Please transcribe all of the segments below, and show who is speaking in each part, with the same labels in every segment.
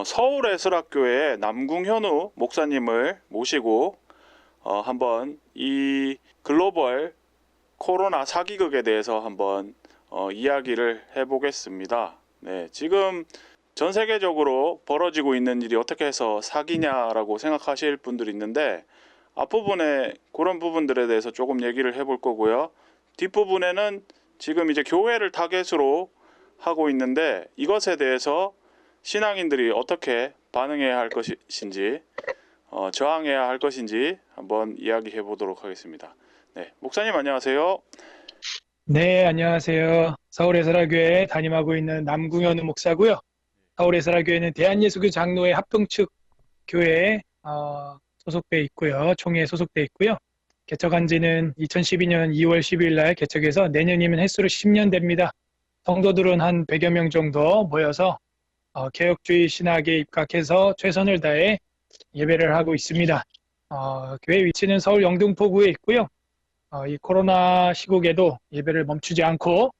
Speaker 1: 서울예술학교의 남궁현우 목사님을 모시고 한번 이 글로벌 코로나 사기극에 대해서 한번 이야기를 해보겠습니다. 네, 지금 전 세계적으로 벌어지고 있는 일이 어떻게 해서 사기냐라고 생각하실 분들이 있는데, 앞부분에 그런 부분들에 대해서 조금 얘기를 해볼 거고요. 뒷부분에는 지금 이제 교회를 타겟으로 하고 있는데, 이것에 대해서 신앙인들이 어떻게 반응해야 할 것인지, 저항해야 할 것인지 한번 이야기해 보도록 하겠습니다. 네, 목사님 안녕하세요.
Speaker 2: 네, 안녕하세요. 서울예설학교에 담임하고 있는 남궁현우 목사고요. 서울예설학교에는 대한예수교 장로회 합동측 교회에 소속돼 있고요. 총회에 소속돼 있고요. 개척한 지는 2012년 2월 10일 날 개척해서 내년이면 횟수로 10년 됩니다. 성도들은 한 100여 명 정도 모여서 개혁주의 신학에 입각해서 최선을 다해 예배를 하고 있습니다. 교회 위치는 서울 영등포구에 있고요. 이 코로나 시국에도 예배를 멈추지 않고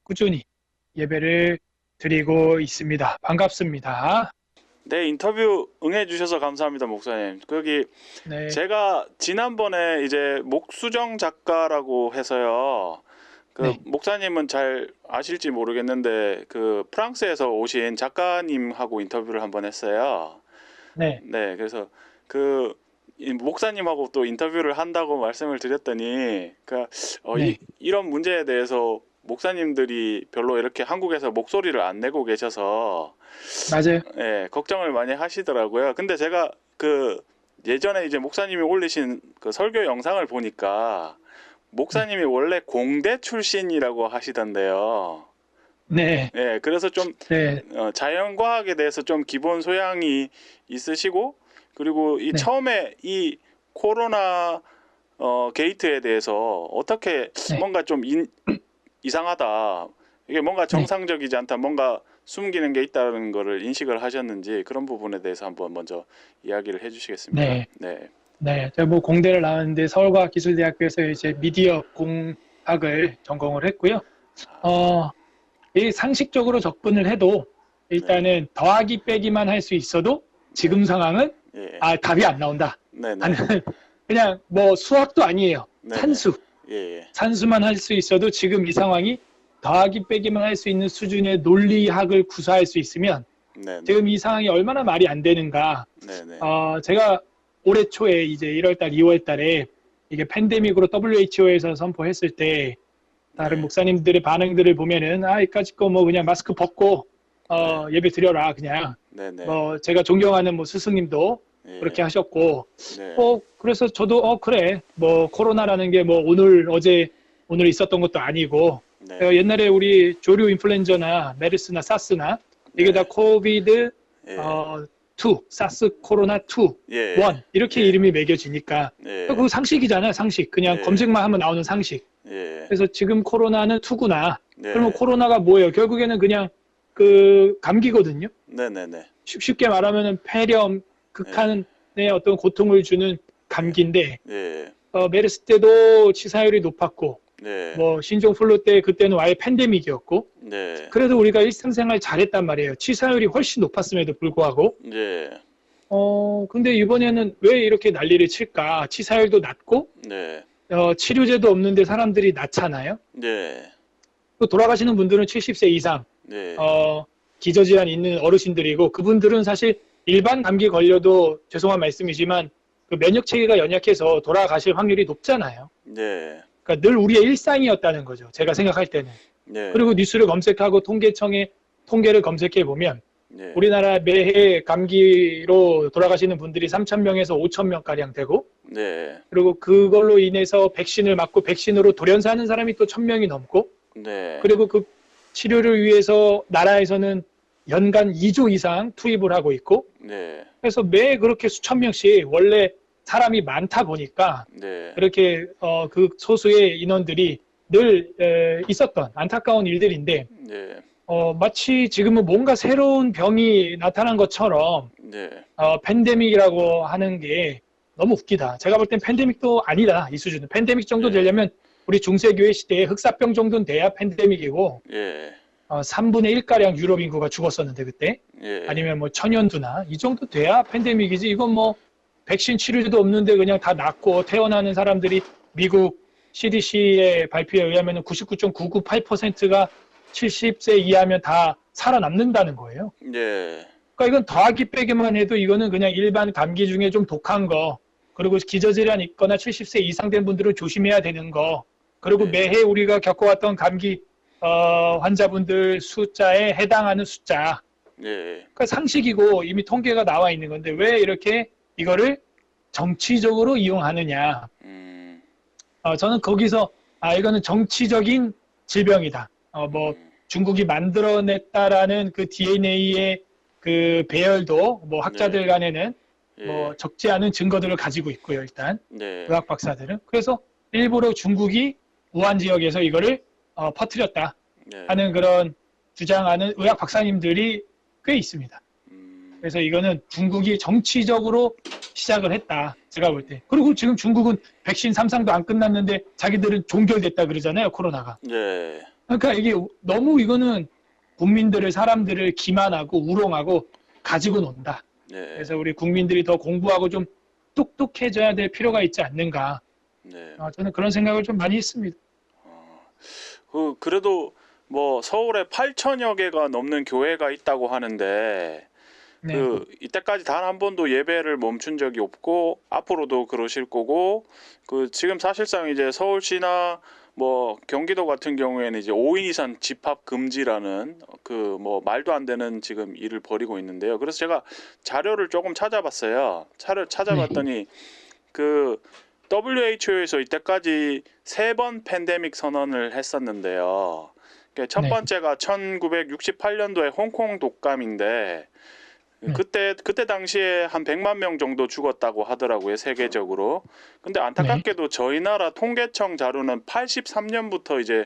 Speaker 2: 꾸준히 예배를 드리고 있습니다. 반갑습니다.
Speaker 1: 네, 인터뷰 응해 주셔서 감사합니다, 목사님. 거기
Speaker 2: 네,
Speaker 1: 제가 지난번에 이제 목수정 작가라고 해서요.
Speaker 2: 네,
Speaker 1: 목사님은 잘 아실지 모르겠는데 프랑스에서 오신 작가님하고 인터뷰를 한번 했어요.
Speaker 2: 네,
Speaker 1: 네, 그래서 이 목사님하고 또 인터뷰를 한다고 말씀을 드렸더니
Speaker 2: 네,
Speaker 1: 이런 문제에 대해서 목사님들이 별로 이렇게 한국에서 목소리를 안 내고 계셔서
Speaker 2: 맞아요.
Speaker 1: 예, 걱정을 많이 하시더라고요. 근데 제가 예전에 이제 목사님이 올리신 설교 영상을 보니까
Speaker 2: 네,
Speaker 1: 목사님이 원래 공대 출신이라고 하시던데요.
Speaker 2: 네,
Speaker 1: 예, 그래서 좀
Speaker 2: 네,
Speaker 1: 자연과학에 대해서 좀 기본 소양이 있으시고, 그리고 이
Speaker 2: 네,
Speaker 1: 처음에 이 코로나 게이트에 대해서 어떻게
Speaker 2: 네,
Speaker 1: 뭔가 좀 이상하다, 이게 뭔가
Speaker 2: 네,
Speaker 1: 정상적이지 않다, 뭔가 숨기는 게 있다는 거를 인식을 하셨는지, 그런 부분에 대해서 한번 먼저 이야기를 해주시겠습니까?
Speaker 2: 네,
Speaker 1: 네,
Speaker 2: 네. 제가 뭐 공대를 나왔는데 서울과학기술대학교에서 이제 미디어 공학을 전공을 했고요. 어, 이 상식적으로 접근을 해도
Speaker 1: 네,
Speaker 2: 일단은 더하기 빼기만 할 수 있어도
Speaker 1: 네,
Speaker 2: 지금 상황은
Speaker 1: 예,
Speaker 2: 답이 안 나온다.
Speaker 1: 네,
Speaker 2: 하는
Speaker 1: 네,
Speaker 2: 그냥 뭐 수학도 아니에요.
Speaker 1: 네, 네,
Speaker 2: 산수.
Speaker 1: 예,
Speaker 2: 산수만 할 수 있어도 지금 이 상황이 더하기 빼기만 할 수 있는 수준의 논리학을 구사할 수 있으면
Speaker 1: 네, 네,
Speaker 2: 지금 이 상황이 얼마나 말이 안 되는가.
Speaker 1: 네, 네,
Speaker 2: 제가 올해 초에 이제 1월달, 2월달에 이게 팬데믹으로 WHO에서 선포했을 때 다른
Speaker 1: 네,
Speaker 2: 목사님들의 반응들을 보면은 이까짓 거 뭐 그냥 마스크 벗고
Speaker 1: 네,
Speaker 2: 예배 드려라 그냥
Speaker 1: 네, 네,
Speaker 2: 뭐 제가 존경하는 뭐 스승님도 그렇게
Speaker 1: 예,
Speaker 2: 하셨고
Speaker 1: 네,
Speaker 2: 그래서 저도 그래 뭐 코로나라는 게 뭐 오늘 어제 오늘 있었던 것도 아니고
Speaker 1: 네,
Speaker 2: 옛날에 우리 조류 인플루엔자나 메르스나 사스나 이게 다
Speaker 1: 네,
Speaker 2: 코비드
Speaker 1: 예,
Speaker 2: 2 사스 코로나 2
Speaker 1: 예,
Speaker 2: 1 이렇게
Speaker 1: 예,
Speaker 2: 이름이 매겨지니까
Speaker 1: 예,
Speaker 2: 그거 상식이잖아요. 상식 그냥
Speaker 1: 예,
Speaker 2: 검색만 하면 나오는 상식.
Speaker 1: 예,
Speaker 2: 그래서 지금 코로나는 2구나. 그러면
Speaker 1: 네,
Speaker 2: 코로나가 뭐예요? 결국에는 그냥 감기거든요.
Speaker 1: 네, 네, 네,
Speaker 2: 쉽게 말하면은 폐렴,
Speaker 1: 예,
Speaker 2: 극한의 어떤 고통을 주는
Speaker 1: 예,
Speaker 2: 감기인데,
Speaker 1: 예,
Speaker 2: 메르스 때도 치사율이 높았고,
Speaker 1: 네,
Speaker 2: 뭐, 신종플루 때 그때는 아예 팬데믹이었고,
Speaker 1: 네,
Speaker 2: 그래도 우리가 일상생활 잘했단 말이에요. 치사율이 훨씬 높았음에도 불구하고.
Speaker 1: 예,
Speaker 2: 근데 이번에는 왜 이렇게 난리를 칠까? 치사율도 낮고,
Speaker 1: 네,
Speaker 2: 치료제도 없는데 사람들이 낳잖아요.
Speaker 1: 네,
Speaker 2: 또 돌아가시는 분들은 70세 이상,
Speaker 1: 네,
Speaker 2: 어, 기저질환 있는 어르신들이고 그분들은 사실 일반 감기 걸려도 죄송한 말씀이지만 그 면역 체계가 연약해서 돌아가실 확률이 높잖아요.
Speaker 1: 네,
Speaker 2: 그러니까 늘 우리의 일상이었다는 거죠. 제가 생각할 때는.
Speaker 1: 네,
Speaker 2: 그리고 뉴스를 검색하고 통계청의 통계를 검색해 보면
Speaker 1: 네,
Speaker 2: 우리나라 매해 감기로 돌아가시는 분들이 3,000명에서 5,000명 가량 되고
Speaker 1: 네,
Speaker 2: 그리고 그걸로 인해서 백신을 맞고 백신으로 돌연사하는 사람이 또 1,000명이 넘고
Speaker 1: 네,
Speaker 2: 그리고 그 치료를 위해서 나라에서는 연간 2조 이상 투입을 하고 있고
Speaker 1: 네,
Speaker 2: 그래서 매 그렇게 수천 명씩 원래 사람이 많다 보니까
Speaker 1: 네,
Speaker 2: 그렇게 그 소수의 인원들이 늘 있었던 안타까운 일들인데
Speaker 1: 네,
Speaker 2: 마치 지금은 뭔가 새로운 병이 나타난 것처럼
Speaker 1: 네,
Speaker 2: 팬데믹이라고 하는 게 너무 웃기다. 제가 볼 땐 팬데믹도 아니다. 이 수준은. 팬데믹 정도
Speaker 1: 예,
Speaker 2: 되려면 우리 중세교회 시대에 흑사병 정도는 돼야 팬데믹이고
Speaker 1: 예,
Speaker 2: 3분의 1가량 유럽 인구가 죽었었는데 그때
Speaker 1: 예.
Speaker 2: 아니면 뭐 천연두나 이 정도 돼야 팬데믹이지. 이건 뭐 백신 치료제도 없는데 그냥 다 낫고 태어나는 사람들이 미국 CDC의 발표에 의하면 99.998%가 70세 이하면 다 살아남는다는 거예요.
Speaker 1: 예.
Speaker 2: 그러니까 이건 더하기 빼기만 해도 이거는 그냥 일반 감기 중에 좀 독한 거, 그리고 기저질환 있거나 70세 이상 된 분들은 조심해야 되는 거, 그리고
Speaker 1: 네.
Speaker 2: 매해 우리가 겪어왔던 감기 환자분들 숫자에 해당하는 숫자.
Speaker 1: 예.
Speaker 2: 그러니까 상식이고 이미 통계가 나와 있는 건데 왜 이렇게 이거를 정치적으로 이용하느냐.
Speaker 1: 음.
Speaker 2: 저는 거기서 이거는 정치적인 질병이다. 뭐 중국이 만들어냈다라는 그 DNA의 그 배열도 뭐 학자들
Speaker 1: 네.
Speaker 2: 간에는
Speaker 1: 예.
Speaker 2: 뭐 적지 않은 증거들을 가지고 있고요. 일단
Speaker 1: 네.
Speaker 2: 의학 박사들은. 그래서 일부러 중국이 우한 지역에서 이거를 퍼뜨렸다
Speaker 1: 네.
Speaker 2: 하는 그런 주장하는 의학 박사님들이 꽤 있습니다. 그래서 이거는 중국이 정치적으로 시작을 했다. 제가 볼 때. 그리고 지금 중국은 백신 3상도 안 끝났는데 자기들은 종결됐다 그러잖아요. 코로나가.
Speaker 1: 네.
Speaker 2: 그러니까 이게 너무 이거는 국민들을 사람들을 기만하고 우롱하고 가지고 논다.
Speaker 1: 네.
Speaker 2: 그래서 우리 국민들이 더 공부하고 좀 똑똑해져야 될 필요가 있지 않는가.
Speaker 1: 네.
Speaker 2: 저는 그런 생각을 좀 많이 했습니다.
Speaker 1: 그래도 뭐 서울에 8천여 개가 넘는 교회가 있다고 하는데
Speaker 2: 네.
Speaker 1: 이때까지 단 한 번도 예배를 멈춘 적이 없고 앞으로도 그러실 거고 지금 사실상 이제 서울시나 뭐 경기도 같은 경우에는 이제 5인 이상 집합 금지라는 뭐 말도 안 되는 지금 일을 벌이고 있는데요. 그래서 제가 자료를 조금 찾아봤어요. 찾아봤더니 WHO에서 이때까지 3번 팬데믹 선언을 했었는데요. 첫
Speaker 2: 네.
Speaker 1: 번째가 1968년도에 홍콩 독감인데
Speaker 2: 네.
Speaker 1: 그때 당시에 한 100만 명 정도 죽었다고 하더라고요, 세계적으로. 근데 안타깝게도 저희 나라 통계청 자료는 83년부터 이제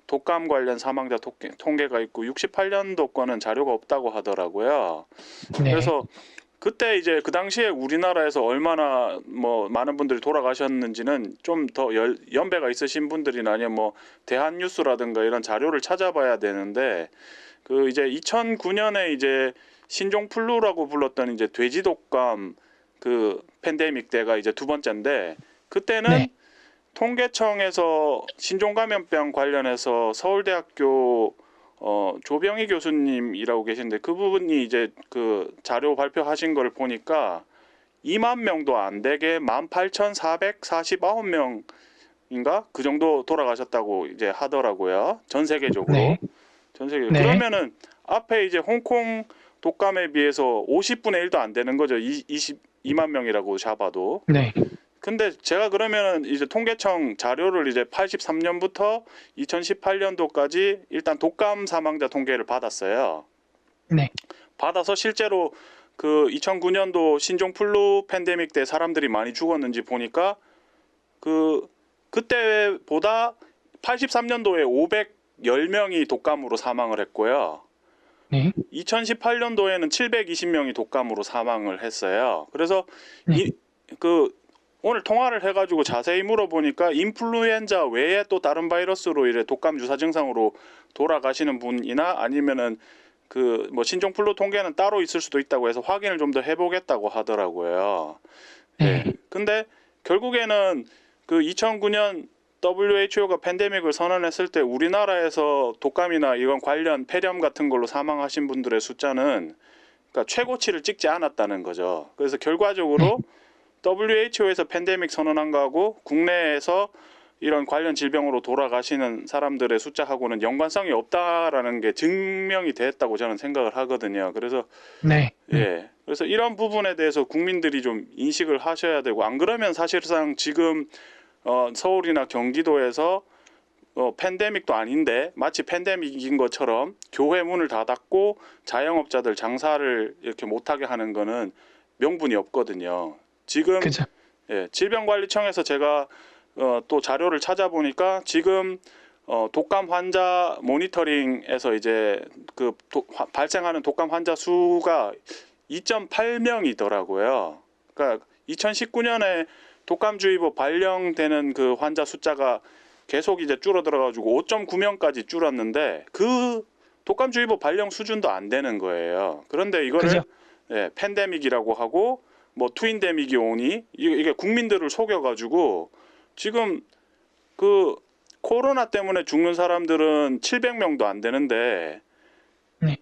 Speaker 1: 독감 관련 사망자 통계가 있고 68년도 거는 자료가 없다고 하더라고요.
Speaker 2: 네.
Speaker 1: 그래서 그때 이제 그 당시에 우리나라에서 얼마나 뭐 많은 분들이 돌아가셨는지는 좀 더 연배가 있으신 분들이나 아니면 뭐 대한뉴스라든가 이런 자료를 찾아봐야 되는데 이제 2009년에 이제 신종플루라고 불렀던 이제 돼지 독감 팬데믹 때가 이제 두 번째인데 그때는
Speaker 2: 네.
Speaker 1: 통계청에서 신종감염병 관련해서 서울대학교 조병희 교수님이라고 계신데 그 부분이 이제 자료 발표하신 걸 보니까 2만 명도 안 되게 18,449명인가 그 정도 돌아가셨다고 이제 하더라고요. 전 세계적으로.
Speaker 2: 네.
Speaker 1: 전 세계.
Speaker 2: 네.
Speaker 1: 그러면은 앞에 이제 홍콩 독감에 비해서 50분의 1도 안 되는 거죠. 22만 명이라고 잡아도.
Speaker 2: 네.
Speaker 1: 근데 제가 그러면은 이제 통계청 자료를 이제 83년부터 2018년도까지 일단 독감 사망자 통계를 받았어요.
Speaker 2: 네.
Speaker 1: 받아서 실제로 2009년도 신종플루 팬데믹 때 사람들이 많이 죽었는지 보니까 그때보다 83년도에 510명이 독감으로 사망을 했고요.
Speaker 2: 네.
Speaker 1: 2018년도에는 720명이 독감으로 사망을 했어요. 그래서
Speaker 2: 네.
Speaker 1: 오늘 통화를 해가지고 자세히 물어보니까 인플루엔자 외에 또 다른 바이러스로 이래 독감 유사 증상으로 돌아가시는 분이나 아니면은 뭐 신종플루 통계는 따로 있을 수도 있다고 해서 확인을 좀 더 해보겠다고 하더라고요.
Speaker 2: 네.
Speaker 1: 예. 근데 결국에는 2009년 WHO가 팬데믹을 선언했을 때 우리나라에서 독감이나 이런 관련 폐렴 같은 걸로 사망하신 분들의 숫자는 그러니까 최고치를 찍지 않았다는 거죠. 그래서 결과적으로 WHO에서 팬데믹 선언한 거하고 국내에서 이런 관련 질병으로 돌아가시는 사람들의 숫자하고는 연관성이 없다라는 게 증명이 됐다고 저는 생각을 하거든요. 그래서
Speaker 2: 네.
Speaker 1: 예. 그래서 이런 부분에 대해서 국민들이 좀 인식을 하셔야 되고 안 그러면 사실상 지금 서울이나 경기도에서 팬데믹도 아닌데 마치 팬데믹인 것처럼 교회 문을 닫았고 자영업자들 장사를 이렇게 못하게 하는 거는 명분이 없거든요. 지금
Speaker 2: 그죠.
Speaker 1: 예, 질병관리청에서 제가 또 자료를 찾아보니까 지금 독감 환자 모니터링에서 이제 발생하는 독감 환자 수가 2.8명이더라고요. 그러니까 2019년에 독감주의보 발령되는 그 환자 숫자가 계속 이제 줄어들어가지고 5.9명까지 줄었는데 그 독감주의보 발령 수준도 안 되는 거예요. 그런데 이거를
Speaker 2: 그죠?
Speaker 1: 팬데믹이라고 하고 뭐 트윈데믹이 오니 이게 국민들을 속여가지고 지금 그 코로나 때문에 죽는 사람들은 700명도 안 되는데
Speaker 2: 네.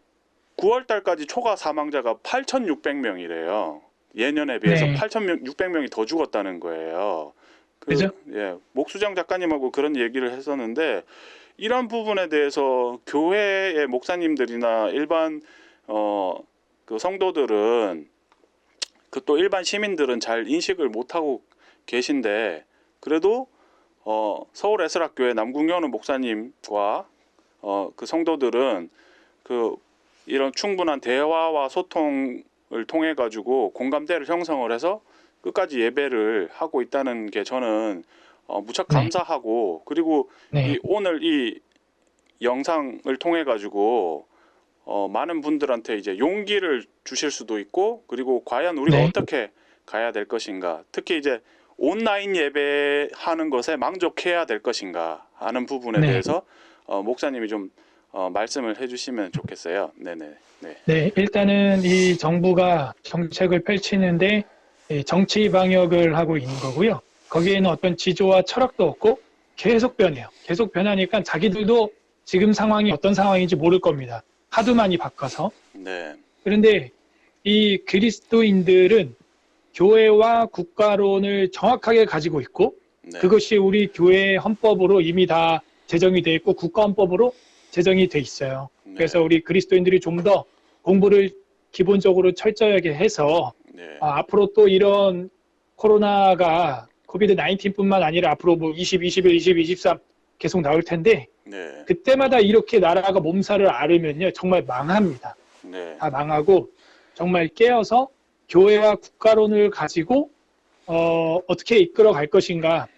Speaker 1: 9월 달까지 초과 사망자가 8,600명이래요. 예년에 비해서
Speaker 2: 네.
Speaker 1: 8,600명이 더 죽었다는 거예요.
Speaker 2: 그죠?
Speaker 1: 목수장 작가님하고 그런 얘기를 했었는데 이런 부분에 대해서 교회의 목사님들이나 일반 그 성도들은 그 또 일반 시민들은 잘 인식을 못하고 계신데 그래도 서울 에스락교회 남궁현우 목사님과 그 성도들은 그 이런 충분한 대화와 소통을 통해 가지고 공감대를 형성을 해서 끝까지 예배를 하고 있다는 게 저는 무척
Speaker 2: 네.
Speaker 1: 감사하고 그리고
Speaker 2: 네.
Speaker 1: 오늘 이 영상을 통해 가지고 많은 분들한테 이제 용기를 주실 수도 있고 그리고 과연 우리가
Speaker 2: 네.
Speaker 1: 어떻게 가야 될 것인가 특히 이제 온라인 예배하는 것에 만족해야 될 것인가 하는 부분에
Speaker 2: 네.
Speaker 1: 대해서 목사님이 좀 말씀을 해주시면 좋겠어요. 네네. 네.
Speaker 2: 네, 일단은 이 정부가 정책을 펼치는데 정치 방역을 하고 있는 거고요. 거기에는 어떤 지조와 철학도 없고 계속 변해요. 계속 변하니까 자기들도 지금 상황이 어떤 상황인지 모를 겁니다. 하도 많이 바꿔서.
Speaker 1: 네.
Speaker 2: 그런데 이 그리스도인들은 교회와 국가론을 정확하게 가지고 있고
Speaker 1: 네.
Speaker 2: 그것이 우리 교회 헌법으로 이미 다 제정이 돼 있고 국가헌법으로 제정이 돼 있어요.
Speaker 1: 네.
Speaker 2: 그래서 우리 그리스도인들이 좀 더 공부를 기본적으로 철저하게 해서
Speaker 1: 네.
Speaker 2: 앞으로 또 이런 코로나가 코비드 19뿐만 아니라 앞으로 뭐 20, 21, 22, 23 계속 나올 텐데
Speaker 1: 네.
Speaker 2: 그때마다 이렇게 나라가 몸살을 앓으면요 정말 망합니다.
Speaker 1: 네.
Speaker 2: 다 망하고 정말 깨어서 교회와 국가론을 가지고 어떻게 이끌어 갈 것인가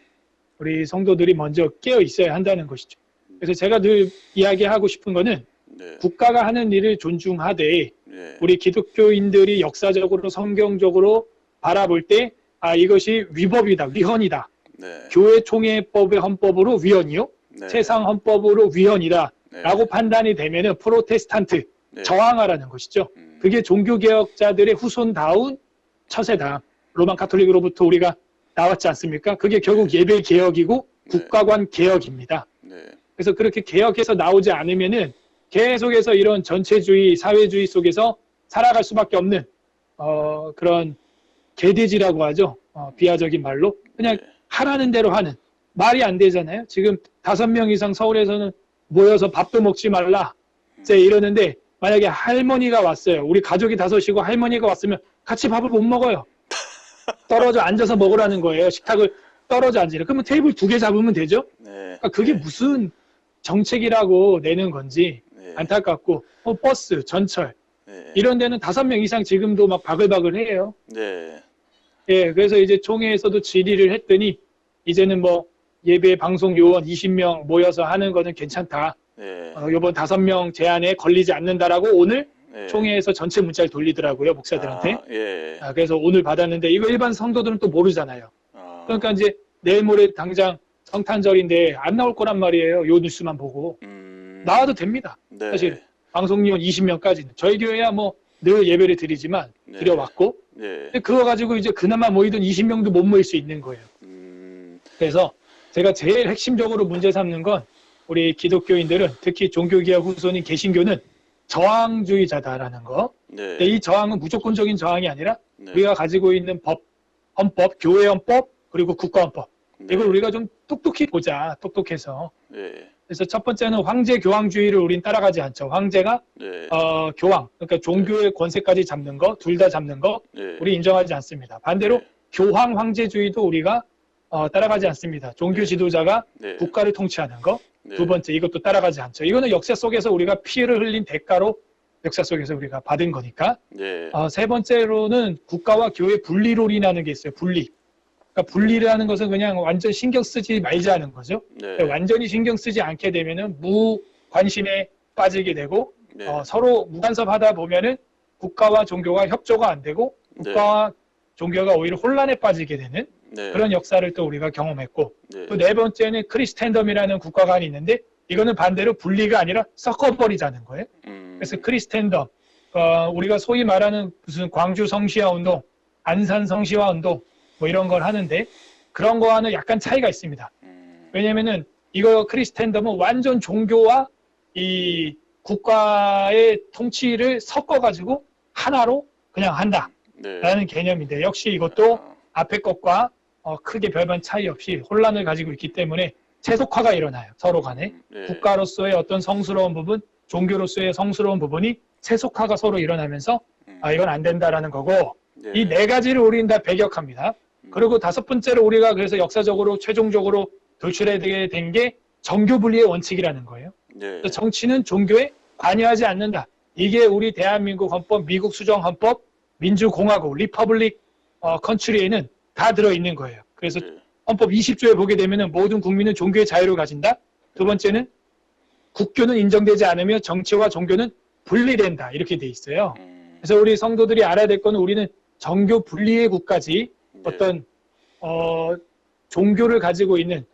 Speaker 2: 우리 성도들이 먼저 깨어 있어야 한다는 것이죠. 그래서 제가 늘 이야기하고 싶은 거는
Speaker 1: 네.
Speaker 2: 국가가 하는 일을 존중하되
Speaker 1: 네.
Speaker 2: 우리 기독교인들이 역사적으로 성경적으로 바라볼 때 이것이 위법이다, 위헌이다.
Speaker 1: 네.
Speaker 2: 교회 총회법의 헌법으로 위헌이요.
Speaker 1: 네.
Speaker 2: 세상 헌법으로 위헌이다.
Speaker 1: 네.
Speaker 2: 라고 판단이 되면은 프로테스탄트
Speaker 1: 네.
Speaker 2: 저항하라는 것이죠. 그게 종교개혁자들의 후손다운 처세다. 로만 카톨릭으로부터 우리가 나왔지 않습니까? 그게 결국 예배 개혁이고 국가관 개혁입니다.
Speaker 1: 네.
Speaker 2: 그래서 그렇게 개혁해서 나오지 않으면은 계속해서 이런 전체주의, 사회주의 속에서 살아갈 수밖에 없는 그런 개돼지라고 하죠. 비하적인 말로 그냥
Speaker 1: 네.
Speaker 2: 하라는 대로 하는 말이 안 되잖아요. 지금 5명 이상 서울에서는 모여서 밥도 먹지 말라 이제 이러는데 만약에 할머니가 왔어요. 우리 가족이 5이고 할머니가 왔으면 같이 밥을 못 먹어요. 떨어져 앉아서 먹으라는 거예요. 식탁을 떨어져 앉으라. 그러면 테이블 2개 잡으면 되죠?
Speaker 1: 네.
Speaker 2: 그러니까 그게 무슨 정책이라고 내는 건지
Speaker 1: 네.
Speaker 2: 안타깝고 버스, 전철
Speaker 1: 네.
Speaker 2: 이런 데는 5명 이상 지금도 막 바글바글 해요.
Speaker 1: 네.
Speaker 2: 예, 그래서 이제 총회에서도 질의를 했더니 이제는 뭐 예배 방송 요원 20명 모여서 하는 거는 괜찮다.
Speaker 1: 네.
Speaker 2: 요번 5명 제한에 걸리지 않는다라고 오늘
Speaker 1: 네.
Speaker 2: 총회에서 전체 문자를 돌리더라고요, 목사들한테.
Speaker 1: 예.
Speaker 2: 그래서 오늘 받았는데 이거 일반 성도들은 또 모르잖아요. 그러니까 이제 내일 모레 당장 성탄절인데 안 나올 거란 말이에요. 요 뉴스만 보고. 나와도 됩니다.
Speaker 1: 네.
Speaker 2: 사실 방송요원 20명까지는. 저희 교회야 뭐 늘 예배를 드리지만
Speaker 1: 네.
Speaker 2: 드려왔고
Speaker 1: 네.
Speaker 2: 근데 그거 가지고 이제 그나마 모이던 20명도 못 모일 수 있는 거예요. 그래서 제가 제일 핵심적으로 문제 삼는 건 우리 기독교인들은 특히 종교개혁 후손인 개신교는 저항주의자다라는 거.
Speaker 1: 네.
Speaker 2: 이 저항은 무조건적인 저항이 아니라
Speaker 1: 네.
Speaker 2: 우리가 가지고 있는 법, 헌법, 교회 헌법, 그리고 국가 헌법.
Speaker 1: 네.
Speaker 2: 이걸 우리가 좀 똑똑히 보자. 똑똑해서.
Speaker 1: 네.
Speaker 2: 그래서 첫 번째는 황제 교황주의를 우린 따라가지 않죠. 황제가
Speaker 1: 네.
Speaker 2: 교황, 그러니까 종교의 권세까지 잡는 거, 둘 다 잡는 거
Speaker 1: 네.
Speaker 2: 우리 인정하지 않습니다. 반대로
Speaker 1: 네.
Speaker 2: 교황 황제주의도 우리가 따라가지 않습니다. 종교
Speaker 1: 네.
Speaker 2: 지도자가
Speaker 1: 네.
Speaker 2: 국가를 통치하는 거.
Speaker 1: 네.
Speaker 2: 두 번째 이것도 따라가지 않죠. 이거는 역사 속에서 우리가 피해를 흘린 대가로 역사 속에서 우리가 받은 거니까.
Speaker 1: 네.
Speaker 2: 세 번째로는 국가와 교회 분리론이라는 게 있어요. 분리. 그러니까 분리라는 것은 그냥 완전 신경 쓰지 말자는 거죠.
Speaker 1: 네.
Speaker 2: 완전히 신경 쓰지 않게 되면은 무관심에 빠지게 되고
Speaker 1: 네.
Speaker 2: 서로 무간섭하다 보면은 국가와 종교가 협조가 안 되고 국가와 종교가 오히려 혼란에 빠지게 되는
Speaker 1: 네.
Speaker 2: 그런 역사를 또 우리가 경험했고
Speaker 1: 네.
Speaker 2: 또 네 번째는 크리스텐덤이라는 국가관이 있는데 이거는 반대로 분리가 아니라 섞어버리자는 거예요. 그래서 크리스텐덤, 우리가 소위 말하는 무슨 광주 성시화 운동, 안산 성시화 운동 뭐 이런 걸 하는데 그런 거와는 약간 차이가 있습니다. 왜냐면은 이거 크리스텐덤은 완전 종교와 이 국가의 통치를 섞어가지고 하나로 그냥 한다라는 개념인데 역시 이것도 앞에 것과 크게 별반 차이 없이 혼란을 가지고 있기 때문에 세속화가 일어나요. 서로 간에. 국가로서의 어떤 성스러운 부분, 종교로서의 성스러운 부분이 세속화가 서로 일어나면서 이건 안 된다라는 거고 이 네 가지를 우리는 다 배격합니다. 그리고 다섯 번째로 우리가 그래서 역사적으로 최종적으로 도출하게 된 게 정교 분리의 원칙이라는 거예요. 정치는 종교에 관여하지 않는다. 이게 우리 대한민국 헌법, 미국 수정 헌법, 민주공화국, 리퍼블릭 컨트리에는 다 들어있는 거예요. 그래서 헌법 20조에 보게 되면 모든 국민은 종교의 자유를 가진다. 두 번째는 국교는 인정되지 않으며 정치와 종교는 분리된다. 이렇게 돼 있어요. 그래서 우리 성도들이 알아야 될 거는 우리는 정교 분리의 국가지 어떤 종교를 가지고 있는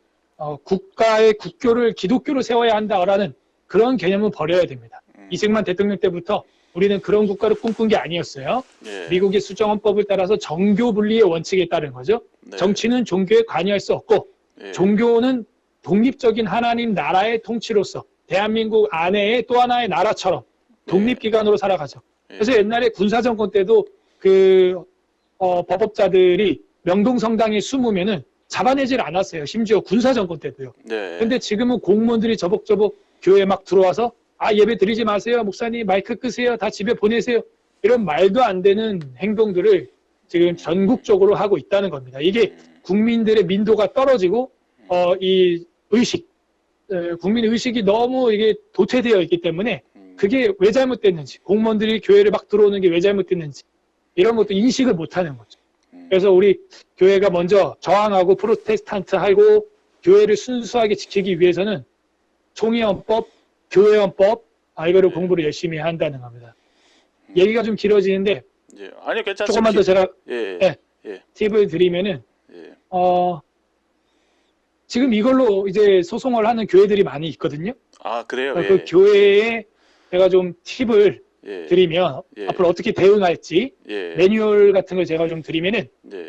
Speaker 2: 국가의 국교를 기독교로 세워야 한다라는 그런 개념은 버려야 됩니다. 이승만 대통령 때부터 우리는 그런 국가를 꿈꾼 게 아니었어요. 미국의 수정헌법을 따라서 정교 분리의 원칙에 따른 거죠. 정치는 종교에 관여할 수 없고 종교는 독립적인 하나님 나라의 통치로서 대한민국 안에의 또 하나의 나라처럼 독립기관으로 살아가죠. 그래서 옛날에 군사정권 때도 그 법업자들이 명동성당에 숨으면은 잡아내질 않았어요. 심지어 군사정권 때도요. 근데 지금은 공무원들이 저벅저벅 교회에 막 들어와서 예배 드리지 마세요. 목사님 마이크 끄세요. 다 집에 보내세요. 이런 말도 안 되는 행동들을 지금 전국적으로 하고 있다는 겁니다. 이게 국민들의 민도가 떨어지고 이 의식, 국민 의식이 너무 이게 도태되어 있기 때문에 그게 왜 잘못됐는지, 공무원들이 교회를 막 들어오는 게 왜 잘못됐는지 이런 것도 인식을 못하는 거죠. 그래서 우리 교회가 먼저 저항하고 프로테스탄트하고 교회를 순수하게 지키기 위해서는 총회헌법, 교회헌법 이거를 공부를 열심히 한다는 겁니다. 얘기가 좀 길어지는데
Speaker 1: 아니요, 괜찮습니다.
Speaker 2: 조금만 더 제가 팁을 드리면은 지금 이걸로 이제 소송을 하는 교회들이 많이 있거든요.
Speaker 1: 그래요?
Speaker 2: 그 교회에 제가 좀 팁을 드리면 앞으로 어떻게 대응할지 매뉴얼 같은 걸 제가 좀 드리면은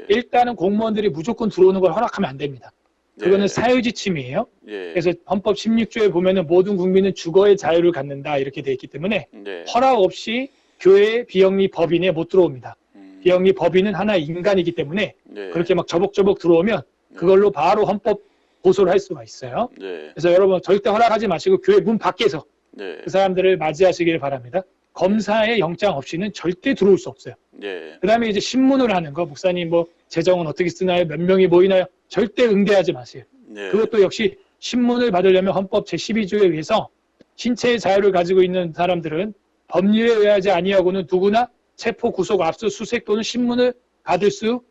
Speaker 2: 일단은 공무원들이 무조건 들어오는 걸 허락하면 안 됩니다. 그거는 사유지침이에요. 그래서 헌법 16조에 보면은 모든 국민은 주거의 자유를 갖는다 이렇게 돼 있기 때문에 허락 없이 교회 비영리 법인에 못 들어옵니다. 비영리 법인은 하나의 인간이기 때문에 그렇게 막 저벅저벅 들어오면 그걸로 바로 헌법 고소를 할 수가 있어요. 그래서 여러분 절대 허락하지 마시고 교회 문 밖에서 그 사람들을 맞이하시길 바랍니다. 검사의 영장 없이는 절대 들어올 수 없어요. 그 다음에 이제 신문을 하는 거, 목사님 뭐 재정은 어떻게 쓰나요? 몇 명이 모이나요? 절대 응대하지 마세요. 그것도 역시 신문을 받으려면 헌법 제12조에 의해서 신체의 자유를 가지고 있는 사람들은 법률에 의하지 아니하고는 누구나 체포, 구속, 압수수색 또는 신문을 받을 수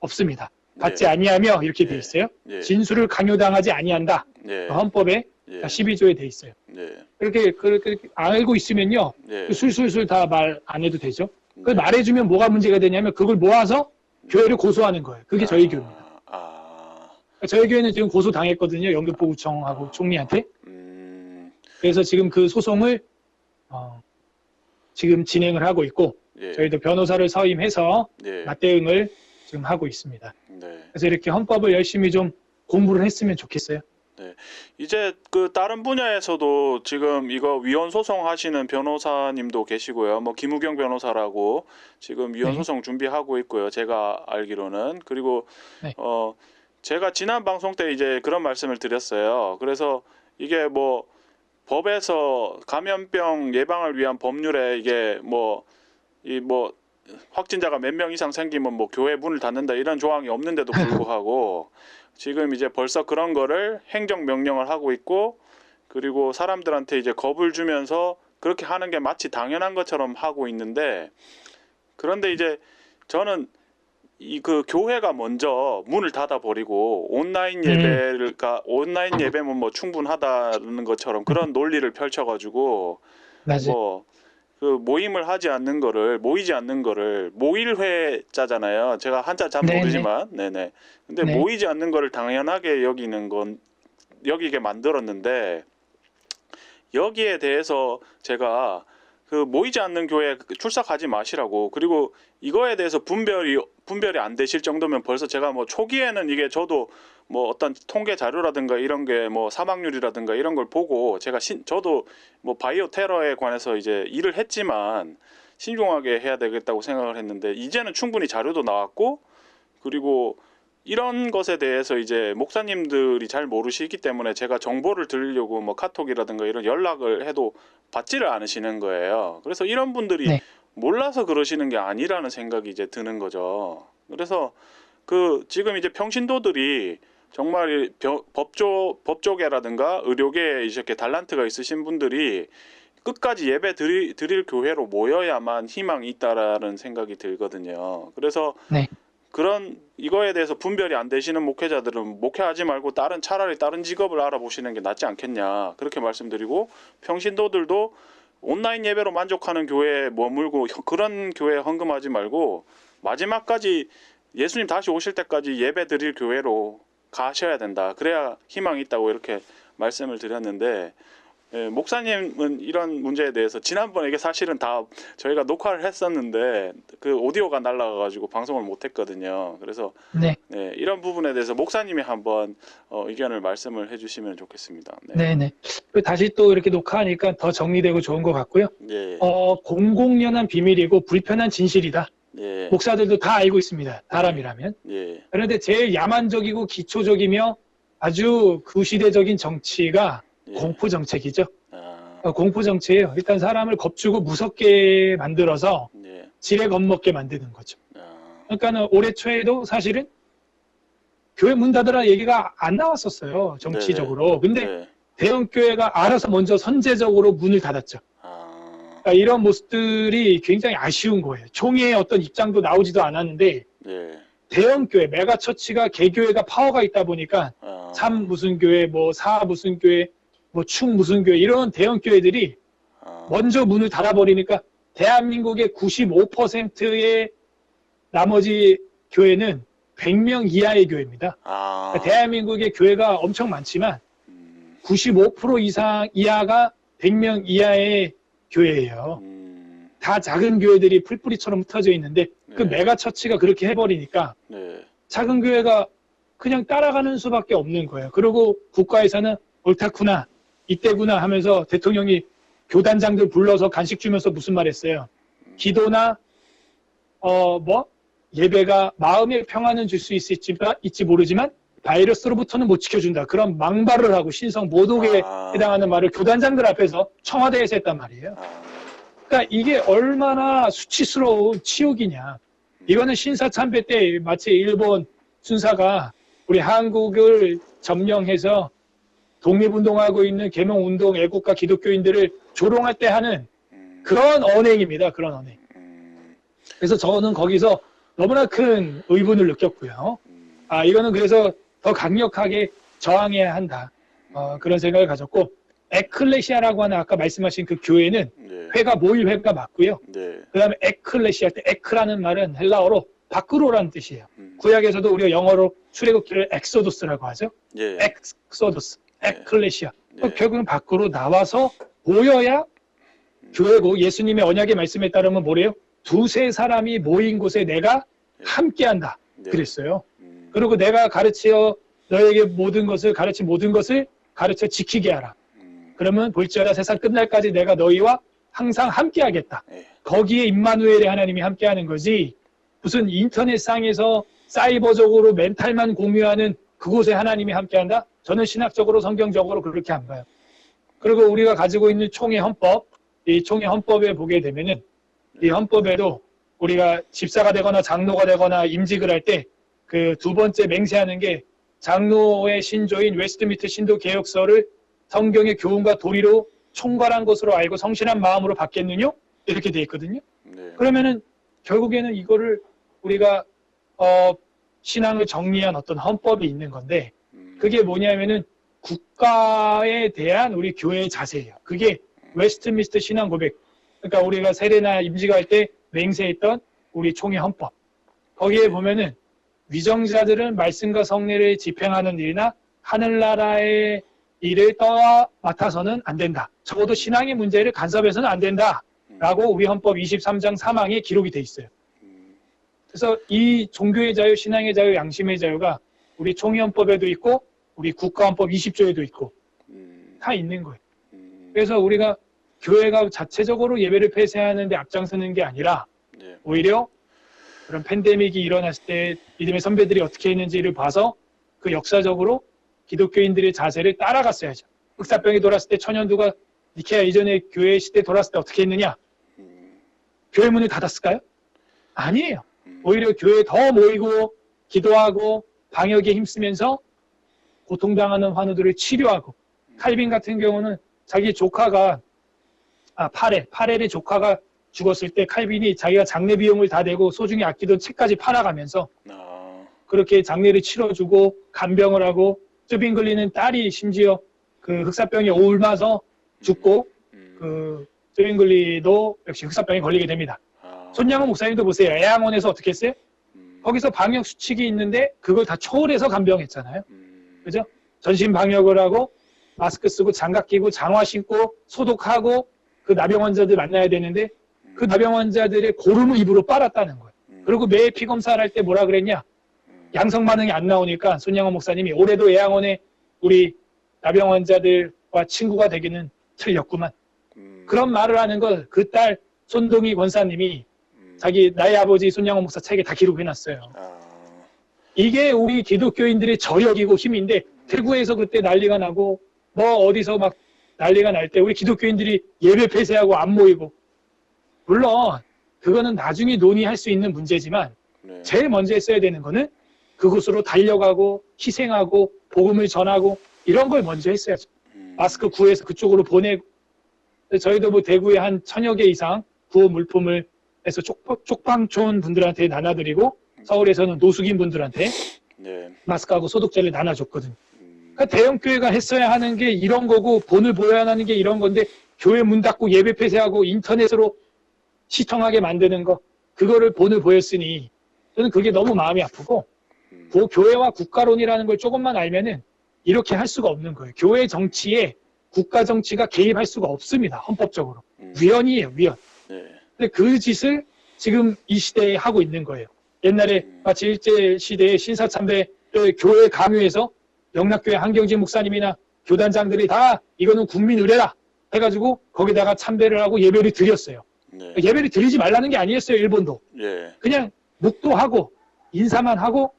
Speaker 2: 없습니다. 받지 아니하며 이렇게 돼 있어요. 진술을 강요당하지 아니한다. 헌법에 12조에 돼 있어요. 그렇게 알고 있으면요, 술술술 다 말 안 해도 되죠. 그걸 말해주면 뭐가 문제가 되냐면 그걸 모아서 교회를 고소하는 거예요. 그게 저희 교회입니다. 저희 교회는 지금 고소 당했거든요. 영등포구청하고 총리한테. 그래서 지금 그 소송을 지금 진행을 하고 있고 저희도 변호사를 서임해서 맞대응을 지금 하고 있습니다. 그래서 이렇게 헌법을 열심히 좀 공부를 했으면 좋겠어요.
Speaker 1: 이제 그 다른 분야에서도 지금 이거 위헌 소송 하시는 변호사님도 계시고요. 뭐 김우경 변호사라고 지금 위헌 소송 준비하고 있고요. 제가 알기로는. 그리고 제가 지난 방송 때 이제 그런 말씀을 드렸어요. 그래서 이게 뭐 법에서 감염병 예방을 위한 법률에 이게 뭐 확진자가 몇 명 이상 생기면 뭐 교회 문을 닫는다 이런 조항이 없는데도 불구하고 지금 이제 벌써 그런 거를 행정 명령을 하고 있고 그리고 사람들한테 이제 겁을 주면서 그렇게 하는 게 마치 당연한 것처럼 하고 있는데 그런데 이제 저는 그 교회가 먼저 문을 닫아 버리고 온라인 온라인 예배면 뭐 충분하다는 것처럼 그런 논리를 펼쳐가지고 뭐 그 모임을 하지 않는 거를 모이지 않는 거를 모일회자잖아요. 제가 한자 잘 모르지만 근데 모이지 않는 거를 당연하게 여기게 만들었는데 여기에 대해서 제가 그 모이지 않는 교회 출석하지 마시라고, 그리고 이거에 대해서 분별이 안 되실 정도면 벌써 제가 뭐 초기에는 이게 저도 뭐 어떤 통계 자료라든가 이런 게 뭐 사망률이라든가 이런 걸 보고 제가 저도 뭐 바이오 테러에 관해서 이제 일을 했지만 신중하게 해야 되겠다고 생각을 했는데, 이제는 충분히 자료도 나왔고, 그리고 이런 것에 대해서 이제 목사님들이 잘 모르시기 때문에 제가 정보를 드리려고 뭐 카톡이라든가 이런 연락을 해도 받지를 않으시는 거예요. 그래서 이런 분들이
Speaker 2: 네.
Speaker 1: 몰라서 그러시는 게 아니라는 생각이 이제 드는 거죠. 그래서 그 지금 이제 평신도들이 정말 법조계라든가 의료계에 이렇게 달란트가 있으신 분들이 끝까지 예배 드릴 교회로 모여야만 희망이 있다라는 생각이 들거든요. 그래서
Speaker 2: 네.
Speaker 1: 그런 이거에 대해서 분별이 안 되시는 목회자들은 목회하지 말고 차라리 다른 직업을 알아보시는 게 낫지 않겠냐, 그렇게 말씀드리고, 평신도들도 온라인 예배로 만족하는 교회에 머물고 그런 교회에 헌금하지 말고 마지막까지 예수님 다시 오실 때까지 예배 드릴 교회로 가셔야 된다, 그래야 희망이 있다고 이렇게 말씀을 드렸는데, 예, 목사님은 이런 문제에 대해서 지난번에 이게 사실은 다 저희가 녹화를 했었는데 그 오디오가 날라가가지고 방송을 못했거든요. 그래서
Speaker 2: 네.
Speaker 1: 네, 이런 부분에 대해서 목사님이 한번 의견을 말씀을 해주시면 좋겠습니다. 네.
Speaker 2: 네네. 다시 또 이렇게 녹화하니까 더 정리되고 좋은 것 같고요.
Speaker 1: 예,
Speaker 2: 공공연한 비밀이고 불편한 진실이다.
Speaker 1: 예,
Speaker 2: 목사들도 다 알고 있습니다. 사람이라면.
Speaker 1: 예,
Speaker 2: 그런데 제일 야만적이고 기초적이며 아주 구시대적인 정치가
Speaker 1: 예.
Speaker 2: 공포 정책이죠.
Speaker 1: 아,
Speaker 2: 공포 정치예요. 일단 사람을 겁주고 무섭게 만들어서
Speaker 1: 예,
Speaker 2: 지레 겁먹게 만드는 거죠.
Speaker 1: 아,
Speaker 2: 그러니까는 올해 초에도 사실은 교회 문 닫으라 얘기가 안 나왔었어요. 정치적으로. 근데
Speaker 1: 네,
Speaker 2: 대형 교회가 알아서 먼저 선제적으로 문을 닫았죠.
Speaker 1: 아,
Speaker 2: 그러니까 이런 모습들이 굉장히 아쉬운 거예요. 총회의 어떤 입장도 나오지도 않았는데
Speaker 1: 예,
Speaker 2: 대형 교회, 메가처치가 개교회가 파워가 있다 보니까
Speaker 1: 아,
Speaker 2: 3 무슨 교회, 뭐 4 무슨 교회, 뭐 충 무슨 교회 이런 대형 교회들이
Speaker 1: 아,
Speaker 2: 먼저 문을 닫아버리니까 대한민국의 95%의 나머지 교회는 100명 이하의 교회입니다.
Speaker 1: 아,
Speaker 2: 그러니까 대한민국의 교회가 엄청 많지만 95% 이상 이하가 100명 이하의 교회예요. 다 작은 교회들이 풀뿌리처럼 흩어져 있는데 그
Speaker 1: 네.
Speaker 2: 메가처치가 그렇게 해버리니까
Speaker 1: 네,
Speaker 2: 작은 교회가 그냥 따라가는 수밖에 없는 거예요. 그리고 국가에서는 옳다구나, 이때구나 하면서 대통령이 교단장들 불러서 간식 주면서 무슨 말 했어요? 기도나 예배가 마음의 평안은 줄 수 있지 모르지만 바이러스로부터는 못 지켜준다. 그런 망발을 하고 신성 모독에
Speaker 1: 아.
Speaker 2: 해당하는 말을 교단장들 앞에서 청와대에서 했단 말이에요.
Speaker 1: 아,
Speaker 2: 그러니까 이게 얼마나 수치스러운 치욕이냐. 이거는 신사참배 때 마치 일본 순사가 우리 한국을 점령해서 독립운동하고 있는 계몽운동 애국가 기독교인들을 조롱할 때 하는 그런 언행입니다. 그런 언행. 그래서 저는 거기서 너무나 큰 의분을 느꼈고요. 이거는 그래서 더 강력하게 저항해야 한다. 그런 생각을 가졌고, 에클레시아라고 하는 아까 말씀하신 그 교회는
Speaker 1: 네,
Speaker 2: 회가 모일 회가 맞고요.
Speaker 1: 네,
Speaker 2: 그 다음에 에클레시아 때 에크라는 말은 헬라어로 밖으로라는 뜻이에요. 구약에서도 우리가 영어로 출애굽기를 엑소도스라고 하죠.
Speaker 1: 예,
Speaker 2: 엑소도스, 에클레시아.
Speaker 1: 네.
Speaker 2: 결국은 밖으로 나와서 모여야 교회고, 예수님의 언약의 말씀에 따르면 뭐래요? 두세 사람이 모인 곳에 내가 함께한다.
Speaker 1: 네.
Speaker 2: 그랬어요. 그리고 내가 가르쳐 너에게 모든 것을 가르쳐 지키게 하라. 그러면 볼지어다 세상 끝날까지 내가 너희와 항상 함께하겠다.
Speaker 1: 네.
Speaker 2: 거기에 임마누엘의 하나님이 함께하는 거지. 무슨 인터넷상에서 사이버적으로 멘탈만 공유하는 그곳에 하나님이 함께한다? 저는 신학적으로 성경적으로 그렇게 안 봐요. 그리고 우리가 가지고 있는 총회 헌법, 이 총회 헌법에 보게 되면은 이 헌법에도 우리가 집사가 되거나 장로가 되거나 임직을 할 때 그 두 번째 맹세하는 게 장로의 신조인 웨스트민스터 신도 개혁서를 성경의 교훈과 도리로 총괄한 것으로 알고 성실한 마음으로 받겠느냐? 이렇게 돼 있거든요.
Speaker 1: 네.
Speaker 2: 그러면은 결국에는 이거를 우리가 신앙을 정리한 어떤 헌법이 있는 건데 그게 뭐냐면은 국가에 대한 우리 교회의 자세예요. 그게 웨스트민스터 신앙 고백. 그러니까 우리가 세례나 임직할 때 맹세했던 우리 총회 헌법. 거기에 보면은 위정자들은 말씀과 성례를 집행하는 일이나 하늘나라의 일을 떠맡아서는 안 된다. 적어도 신앙의 문제를 간섭해서는 안 된다. 라고 우리 헌법 23장 3항에 기록이 돼 있어요. 그래서 이 종교의 자유, 신앙의 자유, 양심의 자유가 우리 총회헌법에도 있고 우리 국가헌법 20조에도 있고 다 있는 거예요. 그래서 우리가 교회가 자체적으로 예배를 폐쇄하는 데 앞장서는 게 아니라
Speaker 1: 네.
Speaker 2: 오히려 그런 팬데믹이 일어났을 때 믿음의 선배들이 어떻게 했는지를 봐서 그 역사적으로 기독교인들의 자세를 따라갔어야죠. 흑사병이 돌았을 때 천연두가 니케아 이전에 교회 시대 돌았을 때 어떻게 했느냐? 교회 문을 닫았을까요? 아니에요. 오히려 교회에 더 모이고 기도하고 방역에 힘쓰면서 고통당하는 환우들을 치료하고 칼빈 같은 경우는 자기 조카가 파렐의 조카가 죽었을 때 칼빈이 자기가 장례 비용을 다 내고 소중히 아끼던 책까지 팔아가면서 그렇게 장례를 치러주고 간병을 하고 쯔빙글리는 딸이 심지어 그 흑사병에 옮아서 죽고 그 쯔빙글리도 역시 흑사병에 걸리게 됩니다. 손양호 목사님도 보세요. 애양원에서 어떻게 했어요? 거기서 방역 수칙이 있는데 그걸 다 초월해서 간병했잖아요. 그죠? 전신 방역을 하고 마스크 쓰고 장갑 끼고 장화 신고 소독하고 그 나병 환자들 만나야 되는데 그 나병 환자들의 고름을 입으로 빨았다는 거예요. 그리고 매 피 검사를 할 때 뭐라 그랬냐? 양성 반응이 안 나오니까 손양호 목사님이 올해도 애양원에 우리 나병 환자들과 친구가 되기는 틀렸구만. 그런 말을 하는 걸 그 딸 손동희 권사님이 자기 나의 아버지 손양호 목사 책에 다 기록해놨어요. 이게 우리 기독교인들의 저력이고 힘인데 대구에서 그때 난리가 나고 뭐 어디서 막 난리가 날 때 우리 기독교인들이 예배 폐쇄하고 안 모이고 물론 그거는 나중에 논의할 수 있는 문제지만
Speaker 1: 네.
Speaker 2: 제일 먼저 했어야 되는 거는 그곳으로 달려가고 희생하고 복음을 전하고 이런 걸 먼저 했어야죠. 마스크 구해서 그쪽으로 보내고 저희도 뭐 대구에 한 1000여 개 이상 구호 물품을 해서 쪽방촌 분들한테 나눠드리고 서울에서는 노숙인 분들한테
Speaker 1: 네.
Speaker 2: 마스크하고 소독제를 나눠줬거든요. 그러니까 대형교회가 했어야 하는 게 이런 거고 본을 보여야 하는 게 이런 건데 교회 문 닫고 예배 폐쇄하고 인터넷으로 시청하게 만드는 거 그거를 본을 보였으니 저는 그게 너무 마음이 아프고 그 교회와 국가론이라는 걸 조금만 알면은 이렇게 할 수가 없는 거예요. 교회 정치에 국가 정치가 개입할 수가 없습니다. 헌법적으로. 위헌이에요. 위헌.
Speaker 1: 네.
Speaker 2: 근데 그 짓을 지금 이 시대에 하고 있는 거예요. 옛날에 마치 일제시대의 신사참배를 교회 강요해서 영락교회 한경진 목사님이나 교단장들이 다 이거는 국민 의례다 해가지고 거기다가 참배를 하고 예배를 드렸어요.
Speaker 1: 네.
Speaker 2: 예배를 드리지 말라는 게 아니었어요. 일본도.
Speaker 1: 예.
Speaker 2: 그냥 묵도하고 인사만 하고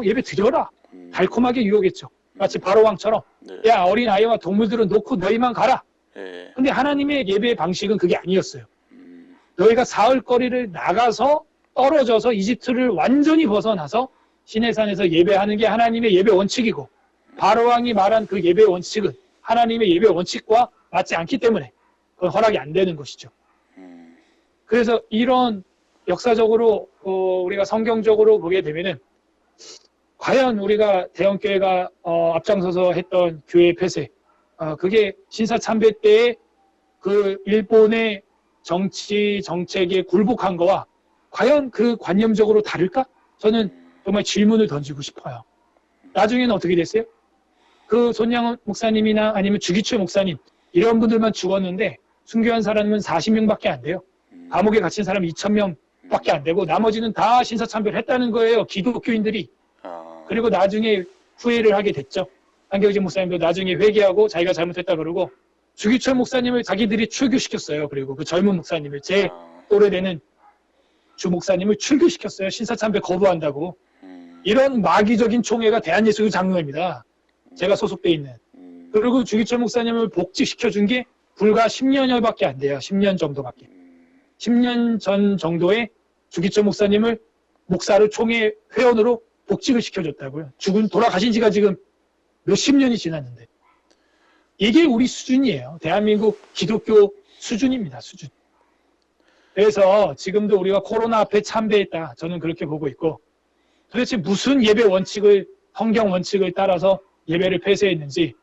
Speaker 2: 예배 드려라. 달콤하게 유혹했죠. 마치 바로왕처럼
Speaker 1: 네.
Speaker 2: 야 어린아이와 동물들은 놓고 너희만 가라.
Speaker 1: 예.
Speaker 2: 근데 하나님의 예배 방식은 그게 아니었어요. 너희가 사흘거리를 나가서 떨어져서 이집트를 완전히 벗어나서 시내산에서 예배하는 게 하나님의 예배 원칙이고 바로왕이 말한 그 예배 원칙은 하나님의 예배 원칙과 맞지 않기 때문에 그건 허락이 안 되는 것이죠. 그래서 이런 역사적으로 우리가 성경적으로 보게 되면은 과연 우리가 대형교회가 앞장서서 했던 교회 폐쇄 그게 신사참배 때의 그 일본의 정치 정책에 굴복한 거와 과연 그 관념적으로 다를까? 저는 정말 질문을 던지고 싶어요. 나중에는 어떻게 됐어요? 그 손양호 목사님이나 아니면 주기철 목사님 이런 분들만 죽었는데 순교한 사람은 40명밖에 안 돼요. 감옥에 갇힌 사람 2000명밖에 안 되고 나머지는 다 신사참배를 했다는 거예요. 기독교인들이. 그리고 나중에 후회를 하게 됐죠. 한경진 목사님도 나중에 회개하고 자기가 잘못했다 그러고 주기철 목사님을 자기들이 출교시켰어요. 그리고 그 젊은 목사님을 제 또래 되는 주 목사님을 출교시켰어요. 신사참배 거부한다고. 이런 마귀적인 총회가 대한예수교 장로회입니다. 제가 소속돼 있는. 그리고 주기철 목사님을 복직시켜준 게 불과 10년여밖에 안 돼요. 10년 정도밖에. 10년 전 정도에 주기철 목사님을 목사로 총회 회원으로 복직을 시켜줬다고요. 돌아가신 지가 지금 몇십 년이 지났는데. 이게 우리 수준이에요. 대한민국 기독교 수준입니다. 수준. 그래서 지금도 우리가 코로나 앞에 참배했다. 저는 그렇게 보고 있고 도대체 무슨 예배 원칙을 성경 원칙을 따라서 예배를 폐쇄했는지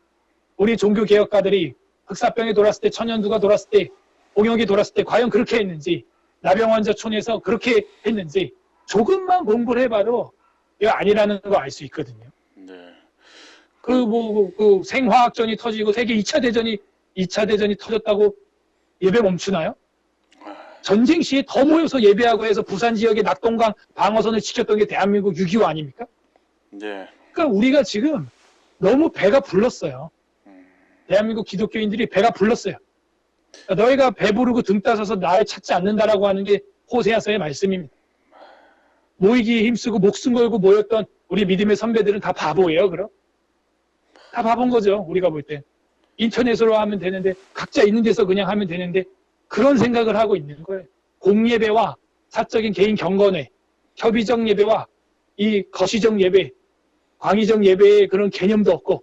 Speaker 2: 우리 종교개혁가들이 흑사병이 돌았을 때 천연두가 돌았을 때 봉역이 돌았을 때 과연 그렇게 했는지 나병환자촌에서 그렇게 했는지 조금만 공부를 해봐도 이거 아니라는 거 알 수 있거든요.
Speaker 1: 네.
Speaker 2: 그 생화학전이 터지고 세계 2차 대전이 터졌다고 예배 멈추나요? 전쟁 시에 더 모여서 예배하고 해서 부산 지역의 낙동강 방어선을 지켰던 게 대한민국 6.25 아닙니까?
Speaker 1: 네.
Speaker 2: 그러니까 우리가 지금 너무 배가 불렀어요. 대한민국 기독교인들이 배가 불렀어요. 그러니까 너희가 배부르고 등 따서서 나를 찾지 않는다라고 하는 게 호세아서의 말씀입니다. 모이기에 힘쓰고 목숨 걸고 모였던 우리 믿음의 선배들은 다 바보예요, 그럼? 다 바본 거죠, 우리가 볼 때. 인터넷으로 하면 되는데, 각자 있는 데서 그냥 하면 되는데, 그런 생각을 하고 있는 거예요. 공예배와 사적인 개인 경건회, 협의적 예배와 이 거시적 예배, 광의적 예배의 그런 개념도 없고,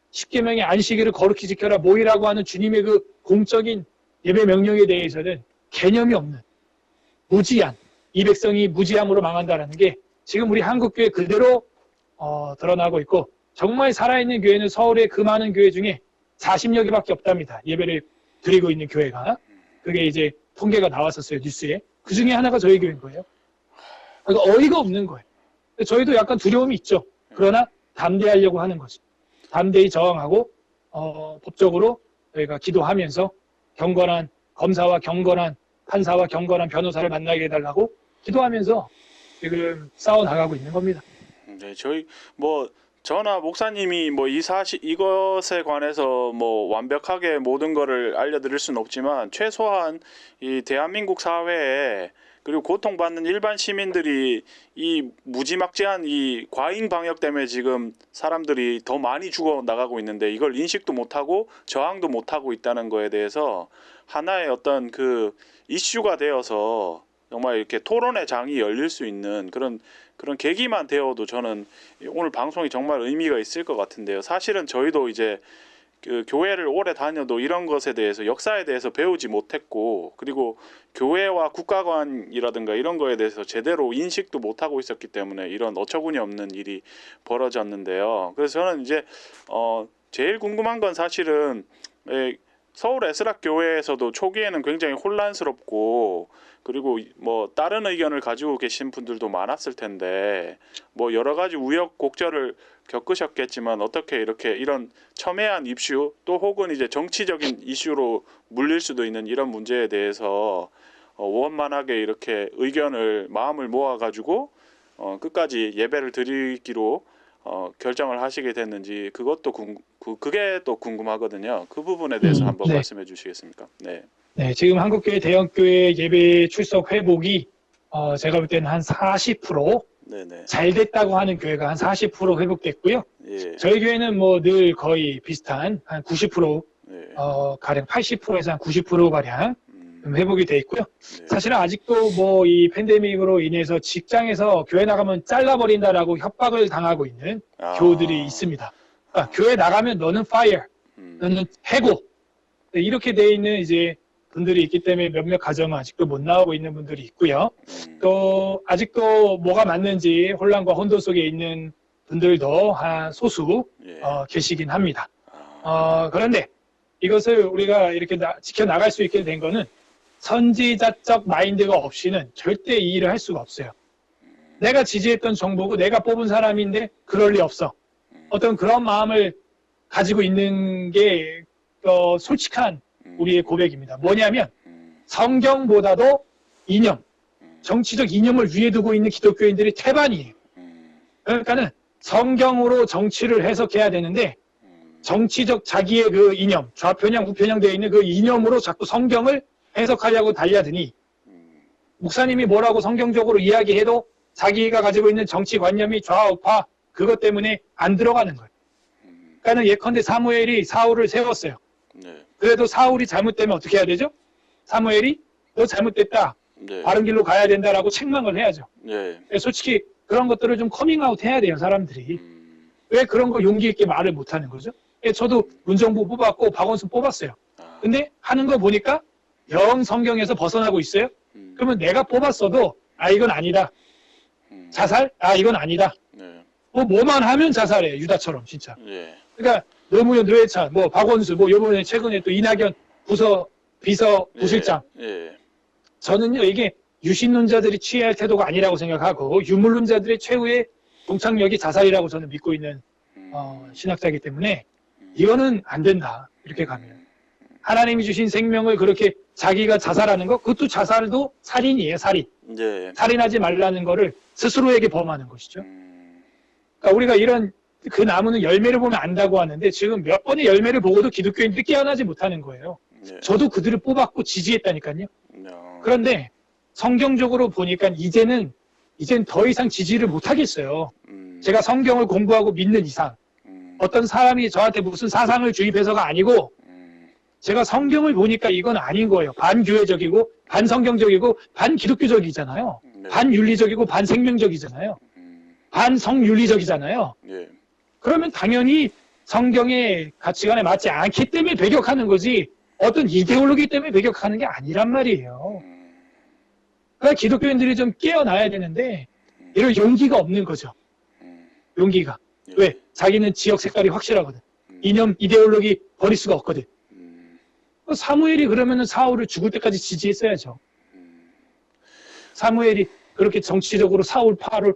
Speaker 2: 십계명의 안식일을 거룩히 지켜라 모이라고 하는 주님의 그 공적인 예배 명령에 대해서는 개념이 없는 무지한, 이 백성이 무지함으로 망한다라는 게 지금 우리 한국교회 그대로 드러나고 있고, 정말 살아있는 교회는 서울의 그 많은 교회 중에 40여 개밖에 없답니다. 예배를 드리고 있는 교회가. 그게 이제 통계가 나왔었어요, 뉴스에. 그 중에 하나가 저희 교회인 거예요. 그러니까 어이가 없는 거예요. 저희도 약간 두려움이 있죠. 그러나 담대하려고 하는 거죠. 담대히 저항하고 법적으로 저희가 기도하면서 경건한 검사와 경건한 판사와 경건한 변호사를 만나게 해달라고 기도하면서 지금 싸워나가고 있는 겁니다.
Speaker 1: 네, 저나 목사님이 이것에 관해서 완벽하게 모든 거를 알려드릴 수는 없지만, 최소한 이 대한민국 사회에, 그리고 고통받는 일반 시민들이 이 무지막지한 이 과잉 방역 때문에 지금 사람들이 더 많이 죽어 나가고 있는데, 이걸 인식도 못하고 저항도 못하고 있다는 거에 대해서 하나의 어떤 그 이슈가 되어서 정말 이렇게 토론의 장이 열릴 수 있는 그런 계기만 되어도 저는 오늘 방송이 정말 의미가 있을 것 같은데요. 사실은 저희도 이제 그 교회를 오래 다녀도 이런 것에 대해서, 역사에 대해서 배우지 못했고, 그리고 교회와 국가관이라든가 이런 거에 대해서 제대로 인식도 못하고 있었기 때문에 이런 어처구니 없는 일이 벌어졌는데요. 그래서 저는 이제 제일 궁금한 건 사실은 서울 에스락 교회에서도 초기에는 굉장히 혼란스럽고, 그리고 다른 의견을 가지고 계신 분들도 많았을 텐데, 여러 가지 우여곡절을 겪으셨겠지만, 어떻게 이런 첨예한 이슈, 또 혹은 이제 정치적인 이슈로 물릴 수도 있는 이런 문제에 대해서 원만하게 이렇게 마음을 모아가지고 끝까지 예배를 드리기로 결정을 하시게 됐는지, 그게 또 궁금하거든요. 그 부분에 대해서 한번
Speaker 2: 네.
Speaker 1: 말씀해 주시겠습니까? 네.
Speaker 2: 네, 지금 한국교회 대형교회 예배 출석 회복이 제가 볼 때는 한 40%,
Speaker 1: 네네.
Speaker 2: 잘 됐다고 하는 교회가 한 40% 회복됐고요.
Speaker 1: 예.
Speaker 2: 저희 교회는 늘 거의 비슷한 한 90%
Speaker 1: 예.
Speaker 2: 가량 80%에서 한 90% 가량 회복이 돼 있고요.
Speaker 1: 네.
Speaker 2: 사실은 아직도 이 팬데믹으로 인해서 직장에서 교회 나가면 잘라버린다라고 협박을 당하고 있는 교우들이 있습니다. 그러니까 교회 나가면 너는 fire, 너는 해고, 이렇게 돼 있는 이제 분들이 있기 때문에 몇몇 가정은 아직도 못 나오고 있는 분들이 있고요. 또 아직도 뭐가 맞는지 혼란과 혼돈 속에 있는 분들도 한 소수
Speaker 1: 예.
Speaker 2: 계시긴 합니다. 그런데 이것을 우리가 이렇게 지켜나갈 수 있게 된 거는 선지자적 마인드가 없이는 절대 이 일을 할 수가 없어요. 내가 지지했던 정보고 내가 뽑은 사람인데 그럴 리 없어. 어떤 그런 마음을 가지고 있는 게 솔직한 우리의 고백입니다. 뭐냐면 성경보다도 이념, 정치적 이념을 위에 두고 있는 기독교인들이 태반이에요. 그러니까는 성경으로 정치를 해석해야 되는데, 정치적 자기의 그 이념, 좌편향, 우편향 되어 있는 그 이념으로 자꾸 성경을 해석하려고 달려드니, 목사님이 뭐라고 성경적으로 이야기해도 자기가 가지고 있는 정치관념이 좌우파, 그것 때문에 안 들어가는 거예요. 그러니까는 예컨대 사무엘이 사울을 세웠어요.
Speaker 1: 네.
Speaker 2: 그래도 사울이 잘못되면 어떻게 해야 되죠? 사무엘이 너 잘못됐다,
Speaker 1: 네.
Speaker 2: 바른 길로 가야 된다라고 책망을 해야죠.
Speaker 1: 네.
Speaker 2: 솔직히 그런 것들을 좀 커밍아웃 해야 돼요, 사람들이. 왜 그런 거 용기 있게 말을 못 하는 거죠? 저도 문정부 뽑았고 박원순 뽑았어요. 근데 하는 거 보니까 영 성경에서 벗어나고 있어요. 그러면 내가 뽑았어도 이건 아니다. 자살? 이건 아니다.
Speaker 1: 네.
Speaker 2: 뭐만 하면 자살해요, 유다처럼 진짜.
Speaker 1: 네.
Speaker 2: 그러니까 노무현, 노회찬, 박원수, 요번에 최근에 또 이낙연 비서 부실장.
Speaker 1: 예.
Speaker 2: 저는요, 이게 유신론자들이 취해야 할 태도가 아니라고 생각하고, 유물론자들의 최후의 동창력이 자살이라고 저는 믿고 있는 신학자이기 때문에 이거는 안 된다. 이렇게 가면. 하나님이 주신 생명을 그렇게 자기가 자살하는 거, 그것도 자살도 살인이에요, 살인.
Speaker 1: 예.
Speaker 2: 살인하지 말라는 거를 스스로에게 범하는 것이죠. 그러니까 우리가 이런 그 나무는 열매를 보면 안다고 하는데 지금 몇 번의 열매를 보고도 기독교인들이 깨어나지 못하는 거예요.
Speaker 1: 예.
Speaker 2: 저도 그들을 뽑았고 지지했다니까요.
Speaker 1: 야.
Speaker 2: 그런데 성경적으로 보니까 이젠 더 이상 지지를 못 하겠어요. 제가 성경을 공부하고 믿는 이상 어떤 사람이 저한테 무슨 사상을 주입해서가 아니고 제가 성경을 보니까 이건 아닌 거예요. 반교회적이고 반성경적이고 반기독교적이잖아요.
Speaker 1: 네.
Speaker 2: 반윤리적이고 반생명적이잖아요. 반성윤리적이잖아요.
Speaker 1: 예.
Speaker 2: 그러면 당연히 성경의 가치관에 맞지 않기 때문에 배격하는 거지 어떤 이데올로기 때문에 배격하는 게 아니란 말이에요. 그러니까 기독교인들이 좀 깨어나야 되는데 이런 용기가 없는 거죠. 용기가.
Speaker 1: 예.
Speaker 2: 왜? 자기는 지역 색깔이 확실하거든. 이념, 이데올로기 버릴 수가 없거든. 사무엘이 그러면은 사울을 죽을 때까지 지지했어야죠. 사무엘이 그렇게 정치적으로 사울 파를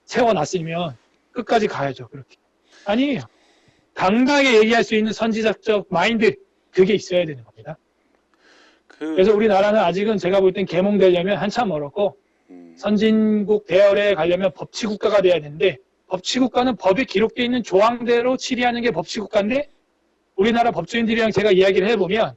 Speaker 2: 세워놨으면 끝까지 가야죠. 그렇게. 아니에요. 당당하게 얘기할 수 있는 선지자적 마인드 그게 있어야 되는 겁니다. 그래서 우리나라는 아직은 제가 볼 땐 계몽되려면 한참 멀었고 선진국 대열에 가려면 법치국가가 돼야 되는데 법치국가는 법에 기록되어 있는 조항대로 치리하는 게 법치국가인데 우리나라 법조인들이랑 제가 이야기를 해보면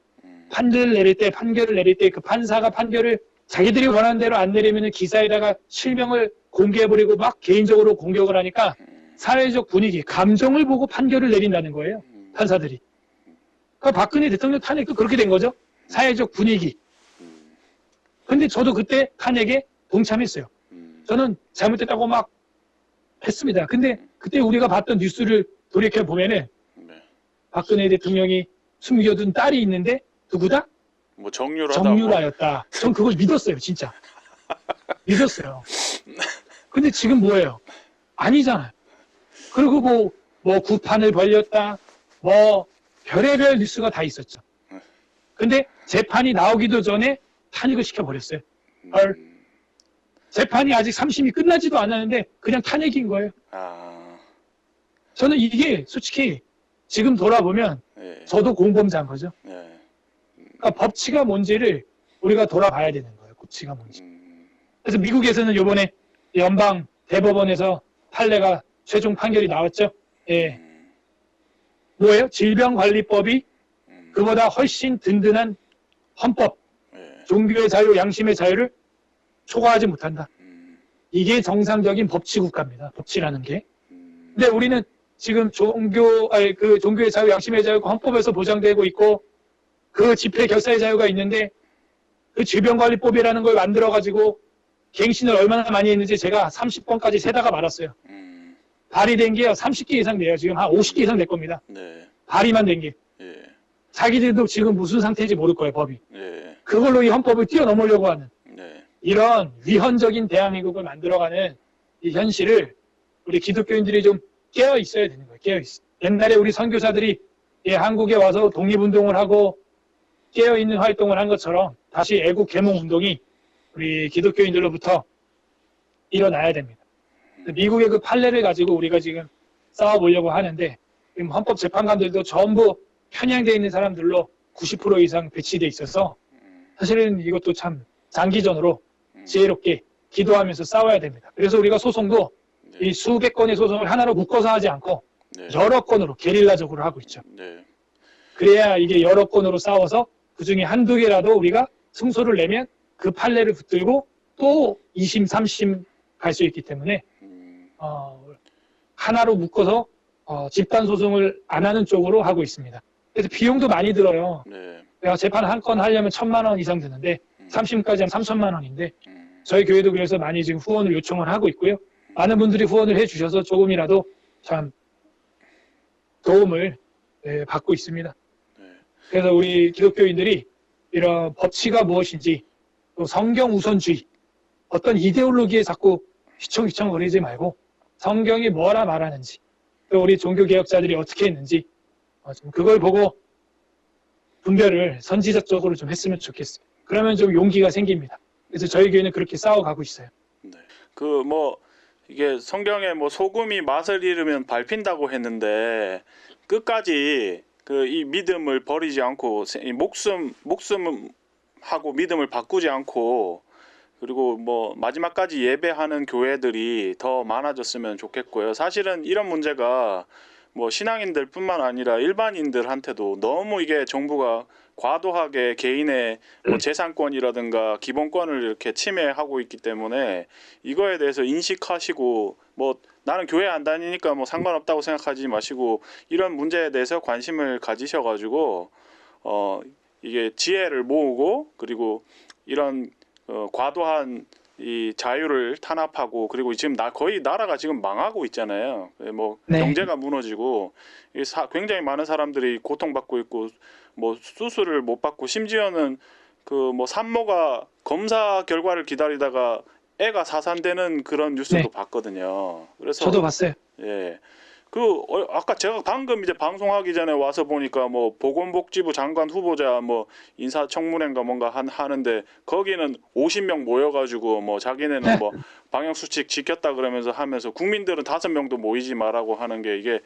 Speaker 2: 판결을 내릴 때 그 판사가 판결을 자기들이 원하는 대로 안 내리면 기사에다가 실명을 공개해버리고 막 개인적으로 공격을 하니까 사회적 분위기, 감정을 보고 판결을 내린다는 거예요. 판사들이. 그러니까 박근혜 대통령 탄핵도 그렇게 된 거죠. 사회적 분위기. 근데 저도 그때 탄핵에 동참했어요. 저는 잘못했다고 막 했습니다. 근데 그때 우리가 봤던 뉴스를 돌이켜보면은 박근혜 대통령이 숨겨둔 딸이 있는데 누구다?
Speaker 1: 뭐 정유라다.
Speaker 2: 정유라였다. 전 그걸 믿었어요, 진짜. 믿었어요. 근데 지금 뭐예요? 아니잖아요. 그리고 뭐 구판을 벌렸다. 뭐 별의별 뉴스가 다 있었죠. 근데 재판이 나오기도 전에 탄핵을 시켜버렸어요. 재판이 아직 3심이 끝나지도 않았는데 그냥 탄핵인 거예요. 저는 이게 솔직히 지금 돌아보면
Speaker 1: 예.
Speaker 2: 저도 공범자인 거죠.
Speaker 1: 예.
Speaker 2: 그러니까 법치가 뭔지를 우리가 돌아봐야 되는 거예요. 법치가 뭔지. 그래서 미국에서는 이번에 연방 대법원에서 판례가 최종 판결이 나왔죠. 예. 뭐예요? 질병관리법이 그보다 훨씬 든든한 헌법,
Speaker 1: 예.
Speaker 2: 종교의 자유, 양심의 자유를 초과하지 못한다. 이게 정상적인 법치국가입니다. 법치라는 게. 근데 우리는 지금 종교의 자유, 양심의 자유가 헌법에서 보장되고 있고 그 집회 결사의 자유가 있는데 그 질병관리법이라는 걸 만들어가지고 갱신을 얼마나 많이 했는지 제가 30번까지 세다가 말았어요. 발의된 게요 30개 이상 돼요. 지금 한 50개 이상 될 겁니다.
Speaker 1: 네.
Speaker 2: 발의만 된 게.
Speaker 1: 예.
Speaker 2: 자기들도 지금 무슨 상태인지 모를 거예요, 법이.
Speaker 1: 예.
Speaker 2: 그걸로 이 헌법을 뛰어넘으려고 하는
Speaker 1: 네.
Speaker 2: 이런 위헌적인 대한민국을 만들어가는 이 현실을 우리 기독교인들이 좀 깨어 있어야 되는 거예요. 깨어 있어. 옛날에 우리 선교사들이 한국에 와서 독립운동을 하고 깨어 있는 활동을 한 것처럼 다시 애국 계몽 운동이 우리 기독교인들로부터 일어나야 됩니다. 미국의 그 판례를 가지고 우리가 지금 싸워보려고 하는데 지금 헌법재판관들도 전부 편향되어 있는 사람들로 90% 이상 배치돼 있어서 사실은 이것도 참 장기전으로 지혜롭게 기도하면서 싸워야 됩니다. 그래서 우리가 소송도 이 수백 건의 소송을 하나로 묶어서 하지 않고
Speaker 1: 네.
Speaker 2: 여러 건으로 게릴라적으로 하고 있죠.
Speaker 1: 네.
Speaker 2: 그래야 이게 여러 건으로 싸워서 그중에 한두 개라도 우리가 승소를 내면 그 판례를 붙들고 또 2심, 3심 갈 수 있기 때문에 하나로 묶어서 집단 소송을 안 하는 쪽으로 하고 있습니다. 그래서 비용도 많이 들어요.
Speaker 1: 네.
Speaker 2: 내가 재판 한 건 하려면 1,000만 원 이상 드는데 3심까지 하면 3천만 원인데 저희 교회도 그래서 많이 지금 후원을 요청을 하고 있고요. 많은 분들이 후원을 해주셔서 조금이라도 참 도움을 받고 있습니다.
Speaker 1: 네.
Speaker 2: 그래서 우리 기독교인들이 이런 법치가 무엇인지 또 성경 우선주의 어떤 이데올로기에 자꾸 휘청휘청거리지 말고 성경이 뭐라 말하는지 또 우리 종교개혁자들이 어떻게 했는지 좀 그걸 보고 분별을 선지자적으로 좀 했으면 좋겠어요. 그러면 좀 용기가 생깁니다. 그래서 저희 교회는 그렇게 싸워가고 있어요.
Speaker 1: 네. 그 뭐 이게 성경에 뭐 소금이 맛을 잃으면 밟힌다고 했는데 끝까지 그 이 믿음을 버리지 않고 이 목숨하고 믿음을 바꾸지 않고 그리고 뭐 마지막까지 예배하는 교회들이 더 많아졌으면 좋겠고요. 사실은 이런 문제가 뭐 신앙인들뿐만 아니라 일반인들한테도 너무 이게 정부가 과도하게 개인의 뭐 재산권이라든가 기본권을 이렇게 침해하고 있기 때문에 이거에 대해서 인식하시고 뭐 나는 교회 안 다니니까 뭐 상관없다고 생각하지 마시고 이런 문제에 대해서 관심을 가지셔가지고 이게 지혜를 모으고 그리고 이런 과도한 이 자유를 탄압하고 그리고 지금 거의 나라가 지금 망하고 있잖아요. 뭐
Speaker 2: 네.
Speaker 1: 경제가 무너지고 굉장히 많은 사람들이 고통받고 있고 뭐 수술을 못 받고 심지어는 그 뭐 산모가 검사 결과를 기다리다가 애가 사산되는 그런 뉴스도
Speaker 2: 네.
Speaker 1: 봤거든요. 그래서
Speaker 2: 저도 봤어요.
Speaker 1: 예. 아까 제가 방금 이제 방송하기 전에 와서 보니까 뭐 보건복지부 장관 후보자 뭐 인사청문회인가 뭔가 하는데 거기는 50명 모여가지고 뭐 자기네는 뭐 방역수칙 지켰다 그러면서 하면서 국민들은 5명도 모이지 말라고 하는 게 이게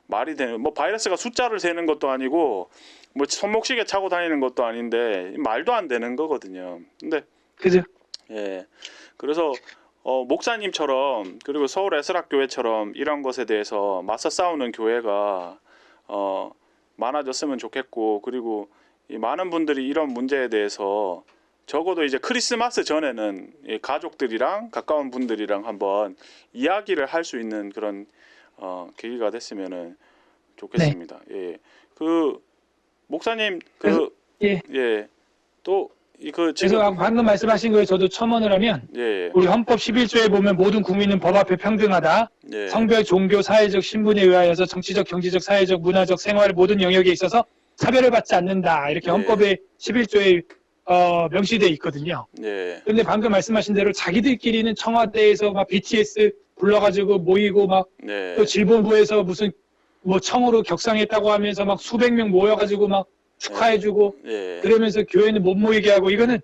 Speaker 1: 말이 되는 뭐 바이러스가 숫자를 세는 것도 아니고 뭐 손목시계 차고 다니는 것도 아닌데 말도 안 되는 거거든요. 근데
Speaker 2: 그죠?
Speaker 1: 예. 그래서 목사님처럼 그리고 서울 에스락교회처럼 이런 것에 대해서 맞서 싸우는 교회가 많아졌으면 좋겠고 그리고 이 많은 분들이 이런 문제에 대해서 적어도 이제 크리스마스 전에는 이 가족들이랑 가까운 분들이랑 한번 이야기를 할 수 있는 그런 계기가 됐으면은 좋겠습니다. 예. 그 목사님
Speaker 2: 예.
Speaker 1: 예. 또 그
Speaker 2: 그래서
Speaker 1: 지금
Speaker 2: 방금 말씀하신 거에 저도 첨언을 하면
Speaker 1: 예.
Speaker 2: 우리 헌법 11조에 보면 모든 국민은 법 앞에 평등하다.
Speaker 1: 예.
Speaker 2: 성별, 종교, 사회적 신분에 의하여서 정치적, 경제적, 사회적, 문화적, 생활 모든 영역에 있어서 차별을 받지 않는다. 이렇게
Speaker 1: 네.
Speaker 2: 헌법의 11조에 명시되어 있거든요.
Speaker 1: 예.
Speaker 2: 그런데 방금 말씀하신 대로 자기들끼리는 청와대에서 막 BTS 불러가지고 모이고 막
Speaker 1: 네.
Speaker 2: 또 질본부에서 무슨 뭐 청으로 격상했다고 하면서 막 수백 명 모여가지고 막 축하해주고
Speaker 1: 예.
Speaker 2: 그러면서 교회는 못 모이게 하고 이거는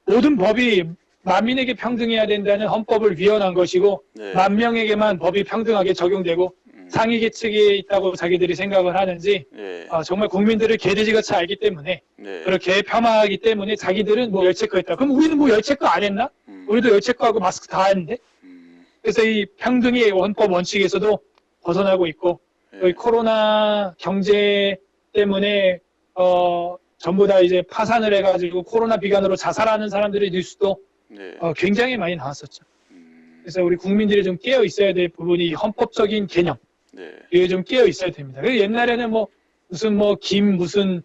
Speaker 2: 모든 법이 만민에게 평등해야 된다는 헌법을 위헌한 것이고
Speaker 1: 네.
Speaker 2: 만 명에게만 법이 평등하게 적용되고 상위 계층에 있다고 자기들이 생각을 하는지
Speaker 1: 예.
Speaker 2: 정말 국민들을 개돼지같이 알기 때문에
Speaker 1: 네.
Speaker 2: 그렇게 폄하하기 때문에 자기들은 뭐 열체커했다. 그럼 우리는 뭐 열체커 안 했나? 우리도 열체커하고 마스크 다 했는데 그래서 이 평등의 헌법 원칙에서도 벗어나고 있고
Speaker 1: 예.
Speaker 2: 이 코로나 경제 때문에 전부 다 이제 파산을 해가지고 코로나 비관으로 자살하는 사람들의 뉴스도
Speaker 1: 네.
Speaker 2: 굉장히 많이 나왔었죠. 그래서 우리 국민들이 좀 깨어 있어야 될 부분이 헌법적인 개념
Speaker 1: 네.
Speaker 2: 이게 좀 깨어 있어야 됩니다. 그 옛날에는 뭐 무슨 뭐 김 무슨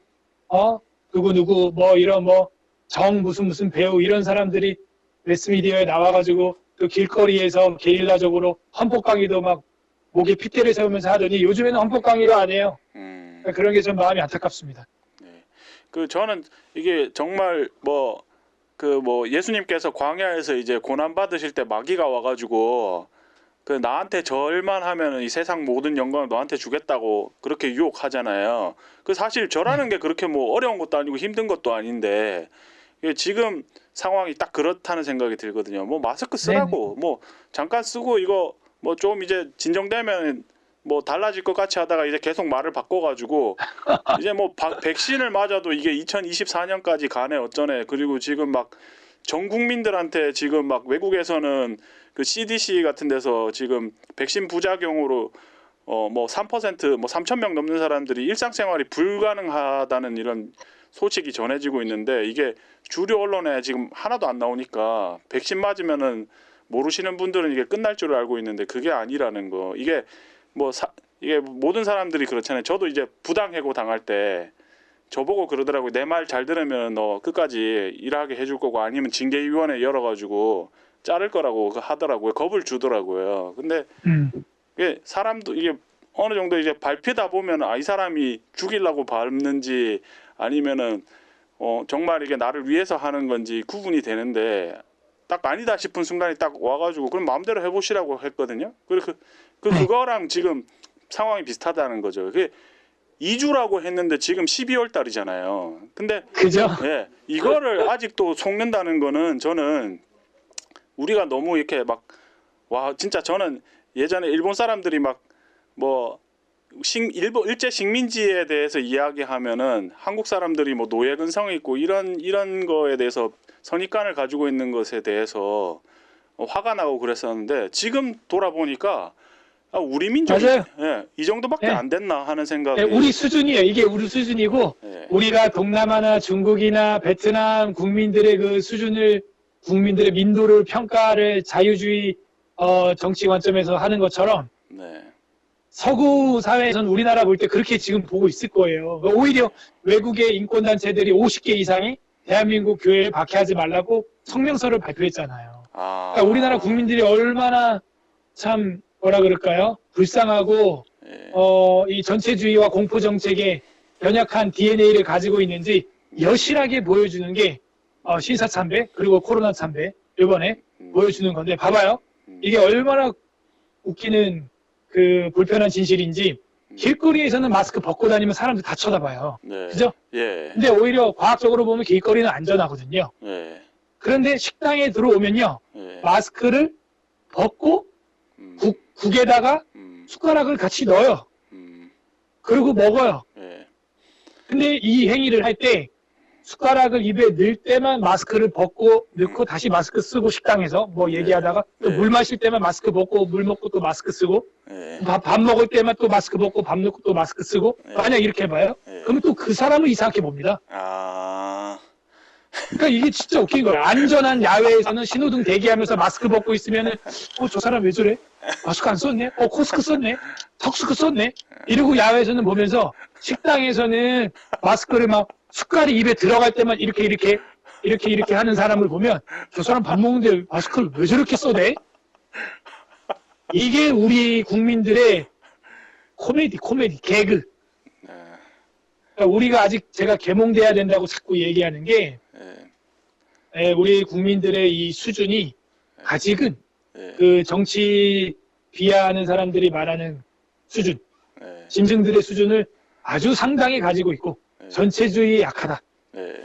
Speaker 2: 누구 뭐 이런 뭐 정 무슨 배우 이런 사람들이 매스미디어에 나와가지고 그 길거리에서 게릴라적으로 헌법 강의도 막 목에 핏대를 세우면서 하더니 요즘에는 헌법 강의를 안 해요. 그런 게 좀 마음이 안타깝습니다.
Speaker 1: 네. 그 저는 이게 정말 뭐 예수님께서 광야에서 이제 고난 받으실 때 마귀가 와가지고 그 나한테 절만 하면은 이 세상 모든 영광을 너한테 주겠다고 그렇게 유혹하잖아요. 그 사실 절하는 게 그렇게 뭐 어려운 것도 아니고 힘든 것도 아닌데 이게 지금 상황이 딱 그렇다는 생각이 들거든요. 뭐 마스크 쓰라고 뭐 잠깐 쓰고 이거 뭐 좀 이제 진정되면 뭐 달라질 것 같이 하다가 이제 계속 말을 바꿔가지고 이제 뭐 백신을 맞아도 이게 2024년까지 가네 어쩌네. 그리고 지금 막 전 국민들한테 지금 막 외국에서는 그 CDC 같은 데서 지금 백신 부작용으로 뭐 3% 뭐 3천 명 넘는 사람들이 일상생활이 불가능하다는 이런 소식이 전해지고 있는데 이게 주류 언론에 지금 하나도 안 나오니까 백신 맞으면은 모르시는 분들은 이게 끝날 줄 알고 있는데 그게 아니라는 거. 이게 이게 모든 사람들이 그렇잖아요. 저도 이제 부당해고 당할 때 저보고 그러더라고요. 내 말 잘 들으면 너 끝까지 일하게 해줄 거고 아니면 징계위원회 열어가지고 자를 거라고 하더라고요. 겁을 주더라고요. 근데 이게 사람도 이게 어느 정도 이제 밟히다 보면 이 사람이 죽이려고 밟는지 아니면은 정말 이게 나를 위해서 하는 건지 구분이 되는데 딱 아니다 싶은 순간이 딱 와가지고 그럼 마음대로 해보시라고 했거든요. 그거랑 지금 상황이 비슷하다는 거죠. 그게 2주라고 했는데 지금 12월 달이잖아요. 근데
Speaker 2: 그죠?
Speaker 1: 예, 이거를 아직도 속는다는 거는 저는 우리가 너무 이렇게 막 와, 진짜 저는 예전에 일본 사람들이 막 뭐 일본 일제 식민지에 대해서 이야기하면은 한국 사람들이 뭐 노예 근성이 있고 이런 거에 대해서 선입관을 가지고 있는 것에 대해서 화가 나고 그랬었는데 지금 돌아보니까 우리 민족이
Speaker 2: 맞아요.
Speaker 1: 예, 이 정도밖에
Speaker 2: 예.
Speaker 1: 안 됐나 하는 생각이.
Speaker 2: 예, 우리 수준이에요. 이게 우리 수준이고
Speaker 1: 예,
Speaker 2: 우리가 동남아나 중국이나 베트남 국민들의 그 수준을 국민들의 민도를 평가를 자유주의 정치 관점에서 하는 것처럼
Speaker 1: 네,
Speaker 2: 서구 사회에서는 우리나라 볼 때 그렇게 지금 보고 있을 거예요. 오히려 외국의 인권단체들이 50개 이상이 대한민국 교회를 박해하지 말라고 성명서를 발표했잖아요.
Speaker 1: 아,
Speaker 2: 그러니까 우리나라 국민들이 얼마나 참 뭐라 그럴까요? 불쌍하고
Speaker 1: 예,
Speaker 2: 이 전체주의와 공포 정책에 연약한 DNA를 가지고 있는지 여실하게 보여주는 게 신사 참배 그리고 코로나 참배 이번에 보여주는 건데 봐봐요. 이게 얼마나 웃기는 그 불편한 진실인지 길거리에서는 마스크 벗고 다니면 사람들 다 쳐다봐요.
Speaker 1: 네,
Speaker 2: 그죠?
Speaker 1: 예,
Speaker 2: 근데 오히려 과학적으로 보면 길거리는 안전하거든요.
Speaker 1: 예,
Speaker 2: 그런데 식당에 들어오면요.
Speaker 1: 예,
Speaker 2: 마스크를 벗고
Speaker 1: 음,
Speaker 2: 국에다가 숟가락을 같이 넣어요. 그리고 먹어요.
Speaker 1: 예,
Speaker 2: 근데 이 행위를 할 때 숟가락을 입에 넣을 때만 마스크를 벗고 넣고 다시 마스크 쓰고 식당에서 뭐 얘기하다가 또
Speaker 1: 네.
Speaker 2: 물 마실 때만 마스크 벗고 물 먹고 또 마스크 쓰고
Speaker 1: 예,
Speaker 2: 밥 먹을 때만 또 마스크 벗고 밥 넣고 또 마스크 쓰고
Speaker 1: 네.
Speaker 2: 만약 이렇게 해봐요.
Speaker 1: 예.
Speaker 2: 그러면 또 그 사람을 이상하게 봅니다.
Speaker 1: 아,
Speaker 2: 그러니까 이게 진짜 웃긴 거예요. 안전한 야외에서는 신호등 대기하면서 마스크 벗고 있으면은 저 사람 왜 저래? 마스크 안 썼네? 코스크 썼네? 턱스크 썼네? 이러고 야외에서는 보면서 식당에서는 마스크를 막 숟갈이 입에 들어갈 때만 이렇게 하는 사람을 보면 저 사람 밥 먹는데 마스크를 왜 저렇게 써대? 이게 우리 국민들의 코미디, 개그.
Speaker 1: 네,
Speaker 2: 그러니까 우리가 아직 제가 계몽돼야 된다고 자꾸 얘기하는 게
Speaker 1: 예,
Speaker 2: 우리 국민들의 이 수준이 아직은
Speaker 1: 예,
Speaker 2: 그 정치 비하하는 사람들이 말하는 수준,
Speaker 1: 예,
Speaker 2: 짐승들의 수준을 아주 상당히 가지고 있고 전체주의에 약하다.
Speaker 1: 예,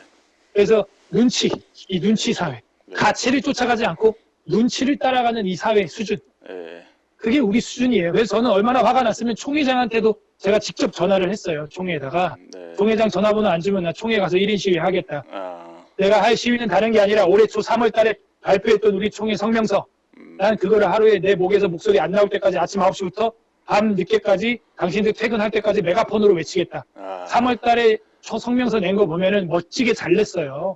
Speaker 2: 그래서 이 눈치 사회, 가치를 쫓아가지 않고 눈치를 따라가는 이 사회 수준,
Speaker 1: 예,
Speaker 2: 그게 우리 수준이에요. 그래서 저는 얼마나 화가 났으면 총회장한테도 제가 직접 전화를 했어요. 총회에다가.
Speaker 1: 네,
Speaker 2: 총회장 전화번호 안 주면 나 총회 가서 1인 시위 하겠다.
Speaker 1: 아,
Speaker 2: 내가 할 시위는 다른 게 아니라 올해 초 3월 달에 발표했던 우리 총회 성명서. 난 그거를 하루에 내 목에서 목소리 안 나올 때까지 아침 9시부터 밤 늦게까지 당신들 퇴근할 때까지 메가폰으로 외치겠다.
Speaker 1: 아,
Speaker 2: 3월 달에 초 성명서 낸 거 보면은 멋지게 잘 냈어요.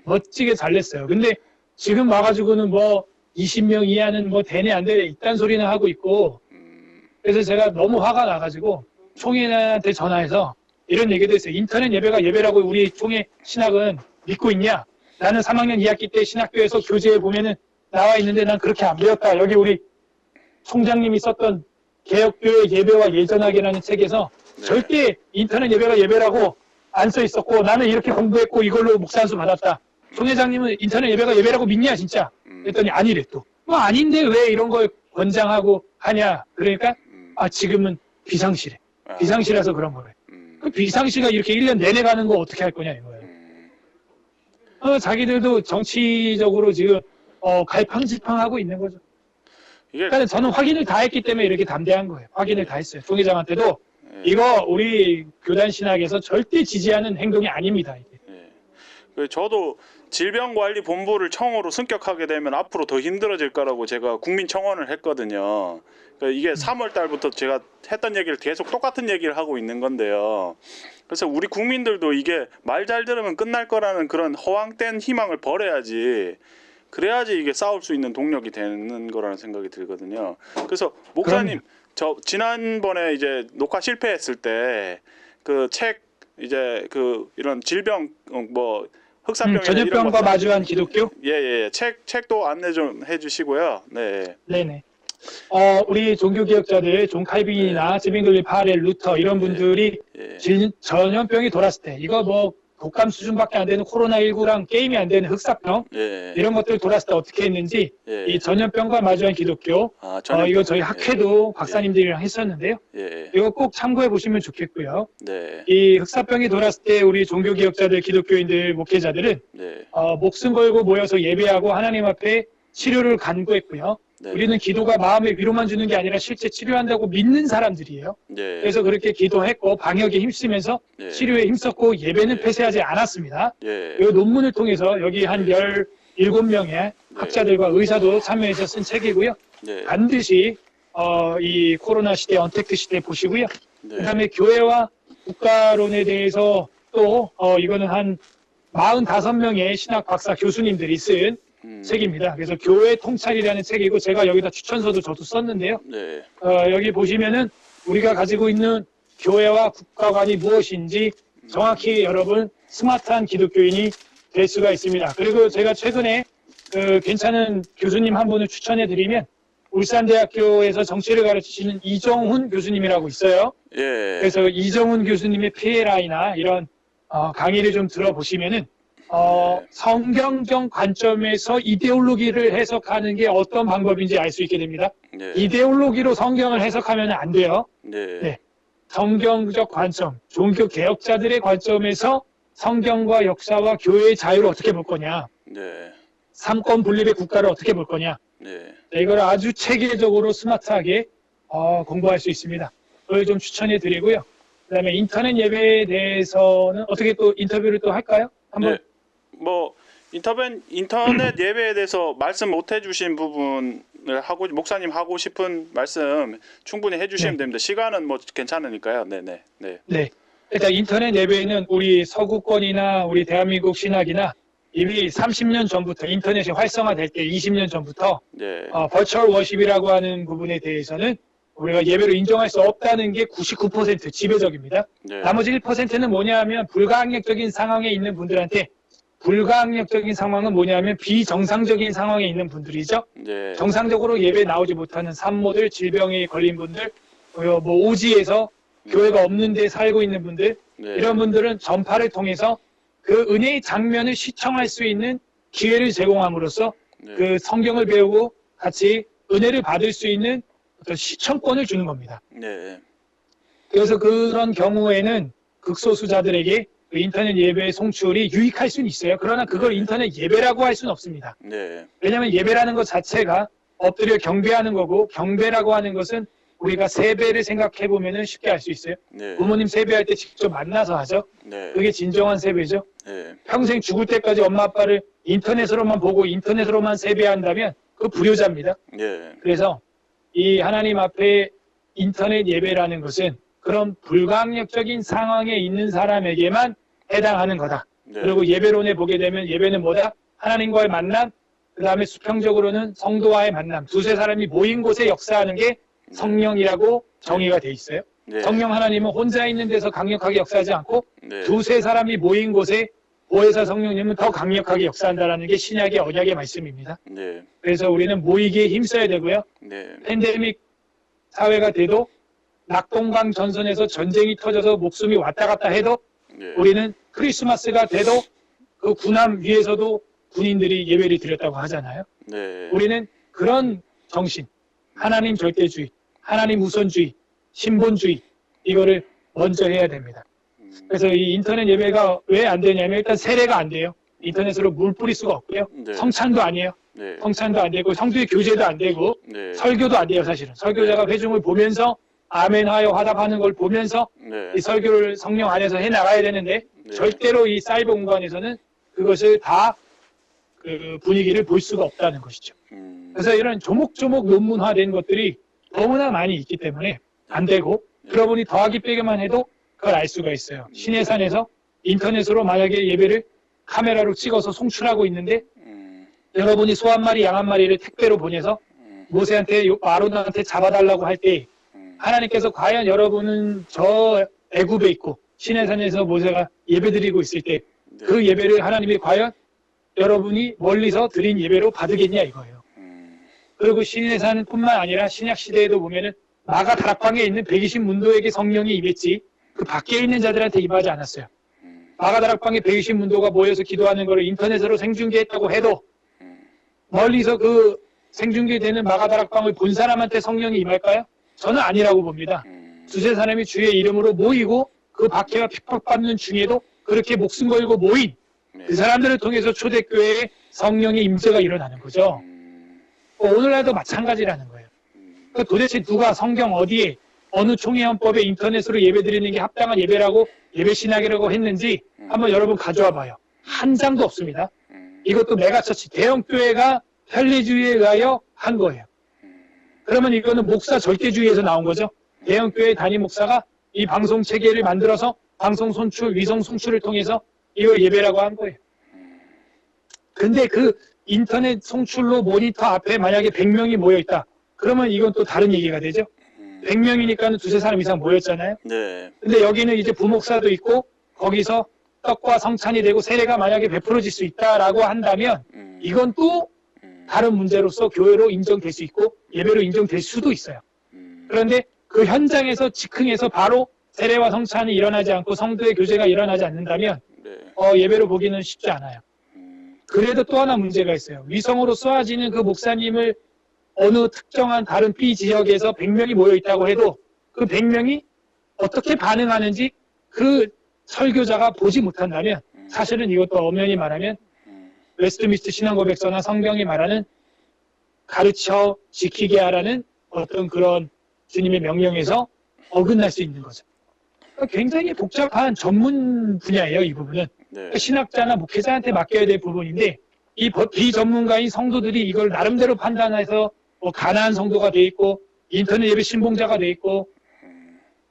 Speaker 2: 멋지게 잘 냈어요. 근데 지금 와가지고는 뭐 20명 이하는 뭐 되네 안 되네 이딴 소리는 하고 있고 그래서 제가 너무 화가 나가지고 총회한테 전화해서 이런 얘기도 했어요. 인터넷 예배가 예배라고 우리 총회 신학은 믿고 있냐? 나는 3학년 2학기 때 신학교에서 교재에 보면은 나와 있는데 난 그렇게 안 배웠다. 여기 우리 총장님이 썼던 개혁교회 예배와 예전하게라는 책에서
Speaker 1: 네.
Speaker 2: 절대 인터넷 예배가 예배라고 안 써 있었고 나는 이렇게 공부했고 이걸로 목사 안수 받았다. 총회장님은 인터넷 예배가 예배라고 믿냐 진짜? 그랬더니 아니래 또. 뭐 아닌데 왜 이런 걸 권장하고 하냐? 그러니까 지금은 비상시래. 비상시라서 그런 거래. 그 비상시가 이렇게 1년 내내 가는 거 어떻게 할 거냐 이거예요. 자기들도 정치적으로 지금 갈팡질팡하고 있는 거죠.
Speaker 1: 이게
Speaker 2: 그러니까 저는 확인을 다 했기 때문에 이렇게 담대한 거예요. 확인을 다 했어요. 총회장한테도 이거 우리 교단 신학에서 절대 지지하는 행동이 아닙니다. 이게.
Speaker 1: 저도 질병관리본부를 청으로 승격하게 되면 앞으로 더 힘들어질 거라고 제가 국민청원을 했거든요. 그러니까 이게 3월 달부터 제가 했던 얘기를 계속 똑같은 얘기를 하고 있는 건데요. 그래서 우리 국민들도 이게 말 잘 들으면 끝날 거라는 그런 허황된 희망을 버려야지. 그래야지 이게 싸울 수 있는 동력이 되는 거라는 생각이 들거든요. 그래서 목사님, 저 지난번에 이제 녹화 실패했을 때 그 책 이제 그 이런 질병 뭐 흑사병이나 이런
Speaker 2: 전염병과
Speaker 1: 거
Speaker 2: 마주한 기독교?
Speaker 1: 예예 책도 안내 좀 해주시고요. 네.
Speaker 2: 네네. 우리 종교개혁자들, 존 칼빈이나 스빙글리, 파렐, 루터 이런 분들이
Speaker 1: 예.
Speaker 2: 전염병이 돌았을 때 이거 뭐 독감 수준밖에 안 되는 코로나19랑 게임이 안 되는 흑사병
Speaker 1: 예.
Speaker 2: 이런 것들 돌았을 때 어떻게 했는지
Speaker 1: 예.
Speaker 2: 이 전염병과 마주한 기독교 이거 저희 학회도 박사님들이랑 했었는데요.
Speaker 1: 예.
Speaker 2: 이거 꼭 참고해 보시면 좋겠고요.
Speaker 1: 네.
Speaker 2: 이 흑사병이 돌았을 때 우리 종교개혁자들, 기독교인들, 목회자들은
Speaker 1: 네.
Speaker 2: 목숨 걸고 모여서 예배하고 하나님 앞에 치료를 간구했고요.
Speaker 1: 네.
Speaker 2: 우리는 기도가 마음의 위로만 주는 게 아니라 실제 치료한다고 믿는 사람들이에요.
Speaker 1: 네.
Speaker 2: 그래서 그렇게 기도했고 방역에 힘쓰면서
Speaker 1: 네.
Speaker 2: 치료에 힘썼고 예배는
Speaker 1: 네.
Speaker 2: 폐쇄하지 않았습니다.
Speaker 1: 예.
Speaker 2: 이 논문을 통해서 여기 한 17명의 학자들과 의사도 참여해서 쓴 책이고요.
Speaker 1: 네.
Speaker 2: 반드시 이 코로나 시대, 언택트 시대 보시고요.
Speaker 1: 네.
Speaker 2: 그다음에 교회와 국가론에 대해서 또 이거는 한 45명의 신학 박사 교수님들이 쓴 책입니다. 그래서 교회 통찰이라는 책이고 제가 여기다 추천서도 저도 썼는데요.
Speaker 1: 네.
Speaker 2: 여기 보시면은 우리가 가지고 있는 교회와 국가관이 무엇인지 정확히 여러분 스마트한 기독교인이 될 수가 있습니다. 그리고 제가 최근에 괜찮은 교수님 한 분을 추천해 드리면 울산대학교에서 정치를 가르치시는 이정훈 교수님이라고 있어요.
Speaker 1: 예.
Speaker 2: 그래서 이정훈 교수님의 PLI나 이런 강의를 좀 들어보시면은 성경적 관점에서 이데올로기를 해석하는 게 어떤 방법인지 알 수 있게 됩니다.
Speaker 1: 네.
Speaker 2: 이데올로기로 성경을 해석하면 안 돼요.
Speaker 1: 네.
Speaker 2: 네. 성경적 관점, 종교 개혁자들의 관점에서 성경과 역사와 교회의 자유를 어떻게 볼 거냐,
Speaker 1: 네.
Speaker 2: 삼권 분립의 국가를 어떻게 볼 거냐,
Speaker 1: 네.
Speaker 2: 이걸 아주 체계적으로 스마트하게 공부할 수 있습니다. 그걸 좀 추천해 드리고요. 그다음에 인터넷 예배에 대해서는 어떻게 또 인터뷰를 또 할까요? 한번.
Speaker 1: 네. 뭐 인터넷 예배에 대해서 말씀 못 해주신 부분을 하고 목사님 하고 싶은 말씀 충분히 해주시면
Speaker 2: 네.
Speaker 1: 됩니다. 시간은 뭐 괜찮으니까요. 네네. 네.
Speaker 2: 네. 일단 인터넷 예배는 우리 서구권이나 우리 대한민국 신학이나 이미 30년 전부터 인터넷이 활성화될 때 20년 전부터
Speaker 1: 네.
Speaker 2: 버추얼 워십이라고 하는 부분에 대해서는 우리가 예배로 인정할 수 없다는 게 99% 지배적입니다.
Speaker 1: 네.
Speaker 2: 나머지 1%는 뭐냐 하면 불가항력적인 상황에 있는 분들한테 불가항력적인 상황은 뭐냐면 비정상적인 상황에 있는 분들이죠.
Speaker 1: 네.
Speaker 2: 정상적으로 예배 나오지 못하는 산모들, 질병에 걸린 분들, 뭐 오지에서 교회가 없는 데 살고 있는 분들,
Speaker 1: 네.
Speaker 2: 이런 분들은 전파를 통해서 그 은혜의 장면을 시청할 수 있는 기회를 제공함으로써
Speaker 1: 네.
Speaker 2: 그 성경을 배우고 같이 은혜를 받을 수 있는 어떤 시청권을 주는 겁니다.
Speaker 1: 네.
Speaker 2: 그래서 그런 경우에는 극소수자들에게 그 인터넷 예배의 송출이 유익할 수는 있어요. 그러나 그걸 인터넷 예배라고 할 수는 없습니다.
Speaker 1: 네.
Speaker 2: 왜냐하면 예배라는 것 자체가 엎드려 경배하는 거고 경배라고 하는 것은 우리가 세배를 생각해 보면은 쉽게 알 수 있어요.
Speaker 1: 네.
Speaker 2: 부모님 세배할 때 직접 만나서 하죠.
Speaker 1: 네.
Speaker 2: 그게 진정한 세배죠.
Speaker 1: 네.
Speaker 2: 평생 죽을 때까지 엄마 아빠를 인터넷으로만 보고 인터넷으로만 세배한다면 그 불효자입니다.
Speaker 1: 네.
Speaker 2: 그래서 이 하나님 앞에 인터넷 예배라는 것은 그런 불가항력적인 상황에 있는 사람에게만 해당하는 거다.
Speaker 1: 네.
Speaker 2: 그리고 예배론에 보게 되면 예배는 뭐다? 하나님과의 만남, 그 다음에 수평적으로는 성도와의 만남. 두세 사람이 모인 곳에 역사하는 게 성령이라고 정의가 돼 있어요.
Speaker 1: 네.
Speaker 2: 성령 하나님은 혼자 있는 데서 강력하게 역사하지 않고
Speaker 1: 네.
Speaker 2: 두세 사람이 모인 곳에 보혜사 성령님은 더 강력하게 역사한다라는 게 신약의 언약의 말씀입니다.
Speaker 1: 네.
Speaker 2: 그래서 우리는 모이기에 힘써야 되고요.
Speaker 1: 네.
Speaker 2: 팬데믹 사회가 돼도 낙동강 전선에서 전쟁이 터져서 목숨이 왔다 갔다 해도
Speaker 1: 네.
Speaker 2: 우리는 크리스마스가 돼도 그 군함 위에서도 군인들이 예배를 드렸다고 하잖아요.
Speaker 1: 네.
Speaker 2: 우리는 그런 정신, 하나님 절대주의, 하나님 우선주의, 신본주의 이거를 먼저 해야 됩니다. 그래서 이 인터넷 예배가 왜 안 되냐면 일단 세례가 안 돼요. 인터넷으로 물 뿌릴 수가 없고요.
Speaker 1: 네.
Speaker 2: 성찬도 아니에요.
Speaker 1: 네.
Speaker 2: 성찬도 안 되고 성도의 교제도 안 되고
Speaker 1: 네.
Speaker 2: 설교도 안 돼요. 사실은 설교자가 회중을 보면서 아멘하여 화답하는 걸 보면서
Speaker 1: 네.
Speaker 2: 이 설교를 성령 안에서 해 나가야 되는데
Speaker 1: 네.
Speaker 2: 절대로 이 사이버 공간에서는 그것을 다 그 분위기를 볼 수가 없다는 것이죠. 그래서 이런 조목조목 논문화된 것들이 너무나 많이 있기 때문에 안 되고 그러고 보니 더하기 빼기만 해도 그걸 알 수가 있어요. 시내산에서 인터넷으로 만약에 예배를 카메라로 찍어서 송출하고 있는데 여러분이 소 한 마리, 양 한 마리를 택배로 보내서 모세한테, 아론한테 잡아달라고 할 때 하나님께서 과연 여러분은 저 애굽에 있고 시내산에서 모세가 예배드리고 있을 때 그 예배를 하나님이 과연 여러분이 멀리서 드린 예배로 받으겠냐 이거예요. 그리고 시내산뿐만 아니라 신약 시대에도 보면은 마가 다락방에 있는 120문도에게 성령이 임했지 그 밖에 있는 자들한테 임하지 않았어요. 마가 다락방에 120문도가 모여서 기도하는 것을 인터넷으로 생중계했다고 해도 멀리서 그 생중계되는 마가 다락방을 본 사람한테 성령이 임할까요? 저는 아니라고 봅니다. 두세 사람이 주의 이름으로 모이고 그 박해와 핍박받는 중에도 그렇게 목숨 걸고 모인 그 사람들을 통해서 초대교회에 성령의 임재가 일어나는 거죠. 오늘날도 마찬가지라는 거예요. 그 도대체 누가 성경 어디에 어느 총회헌법에 인터넷으로 예배드리는 게 합당한 예배라고 예배 신학이라고 했는지 한번 여러분 가져와 봐요. 한 장도 없습니다. 이것도 메가처치 대형 교회가 편리주의에 의하여 한 거예요. 그러면 이거는 목사 절대주의에서 나온 거죠. 대형 교회 단임 목사가 이 방송 체계를 만들어서 방송 송출, 위성 송출을 통해서 이걸 예배라고 한 거예요. 근데 그 인터넷 송출로 모니터 앞에 만약에 100명이 모여 있다. 그러면 이건 또 다른 얘기가 되죠. 100명이니까는 두세 사람 이상 모였잖아요.
Speaker 1: 네.
Speaker 2: 근데 여기는 이제 부목사도 있고 거기서 떡과 성찬이 되고 세례가 만약에 베풀어질 수 있다라고 한다면 이건 또 다른 문제로서 교회로 인정될 수 있고 예배로 인정될 수도 있어요. 그런데 그 현장에서 즉흥해서 바로 세례와 성찬이 일어나지 않고 성도의 교제가 일어나지 않는다면
Speaker 1: 네.
Speaker 2: 예배로 보기는 쉽지 않아요. 그래도 또 하나 문제가 있어요. 위성으로 쏘아지는 그 목사님을 어느 특정한 다른 B 지역에서 100명이 모여 있다고 해도 그 100명이 어떻게 반응하는지 그 설교자가 보지 못한다면 사실은 이것도 엄연히 말하면 웨스트미스트 신앙고백서나 성경이 말하는 가르쳐 지키게 하라는 어떤 그런 주님의 명령에서 어긋날 수 있는 거죠. 그러니까 굉장히 복잡한 전문 분야예요, 이 부분은.
Speaker 1: 네.
Speaker 2: 신학자나 목회자한테 맡겨야 될 부분인데 이 비전문가인 성도들이 이걸 나름대로 판단해서 뭐 가난한 성도가 돼 있고 인터넷 예배 신봉자가 돼 있고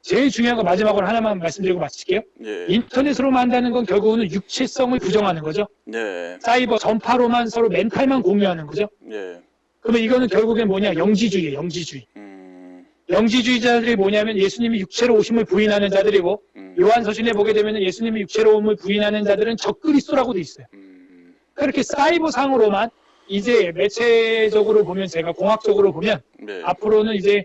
Speaker 2: 제일 중요한 거 마지막으로 하나만 말씀드리고 마칠게요.
Speaker 1: 네.
Speaker 2: 인터넷으로만 한다는 건 결국은 육체성을 부정하는 거죠.
Speaker 1: 네.
Speaker 2: 사이버 전파로만 서로 멘탈만 공유하는 거죠.
Speaker 1: 네.
Speaker 2: 그러면 이거는 결국엔 뭐냐? 영지주의예요. 영지주의. 영지주의자들이 뭐냐면 예수님이 육체로 오심을 부인하는 자들이고 요한서신에 보게 되면 예수님이 육체로 오심을 부인하는 자들은 적그리스도라고 돼 있어요. 그렇게 사이버상으로만 이제 매체적으로 보면 제가 공학적으로 보면
Speaker 1: 네.
Speaker 2: 앞으로는 이제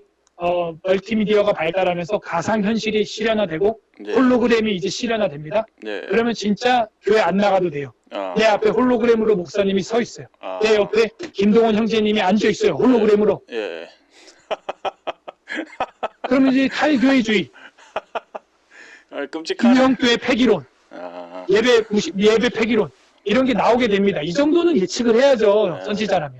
Speaker 2: 멀티미디어가 발달하면서 가상현실이 실현화되고
Speaker 1: 네.
Speaker 2: 홀로그램이 이제 실현화됩니다.
Speaker 1: 네.
Speaker 2: 그러면 진짜 교회 안 나가도 돼요.
Speaker 1: 아.
Speaker 2: 내 앞에 홀로그램으로 목사님이 서 있어요.
Speaker 1: 아.
Speaker 2: 내 옆에 김동원 형제님이 앉아 있어요. 홀로그램으로.
Speaker 1: 예.
Speaker 2: 그러면 이제 탈교회주의,
Speaker 1: 아, 끔찍하네.
Speaker 2: 유형교회 폐기론,
Speaker 1: 아.
Speaker 2: 예배 폐기론 이런 게 나오게 됩니다. 이 정도는 예측을 해야죠.
Speaker 1: 네.
Speaker 2: 선지자라면.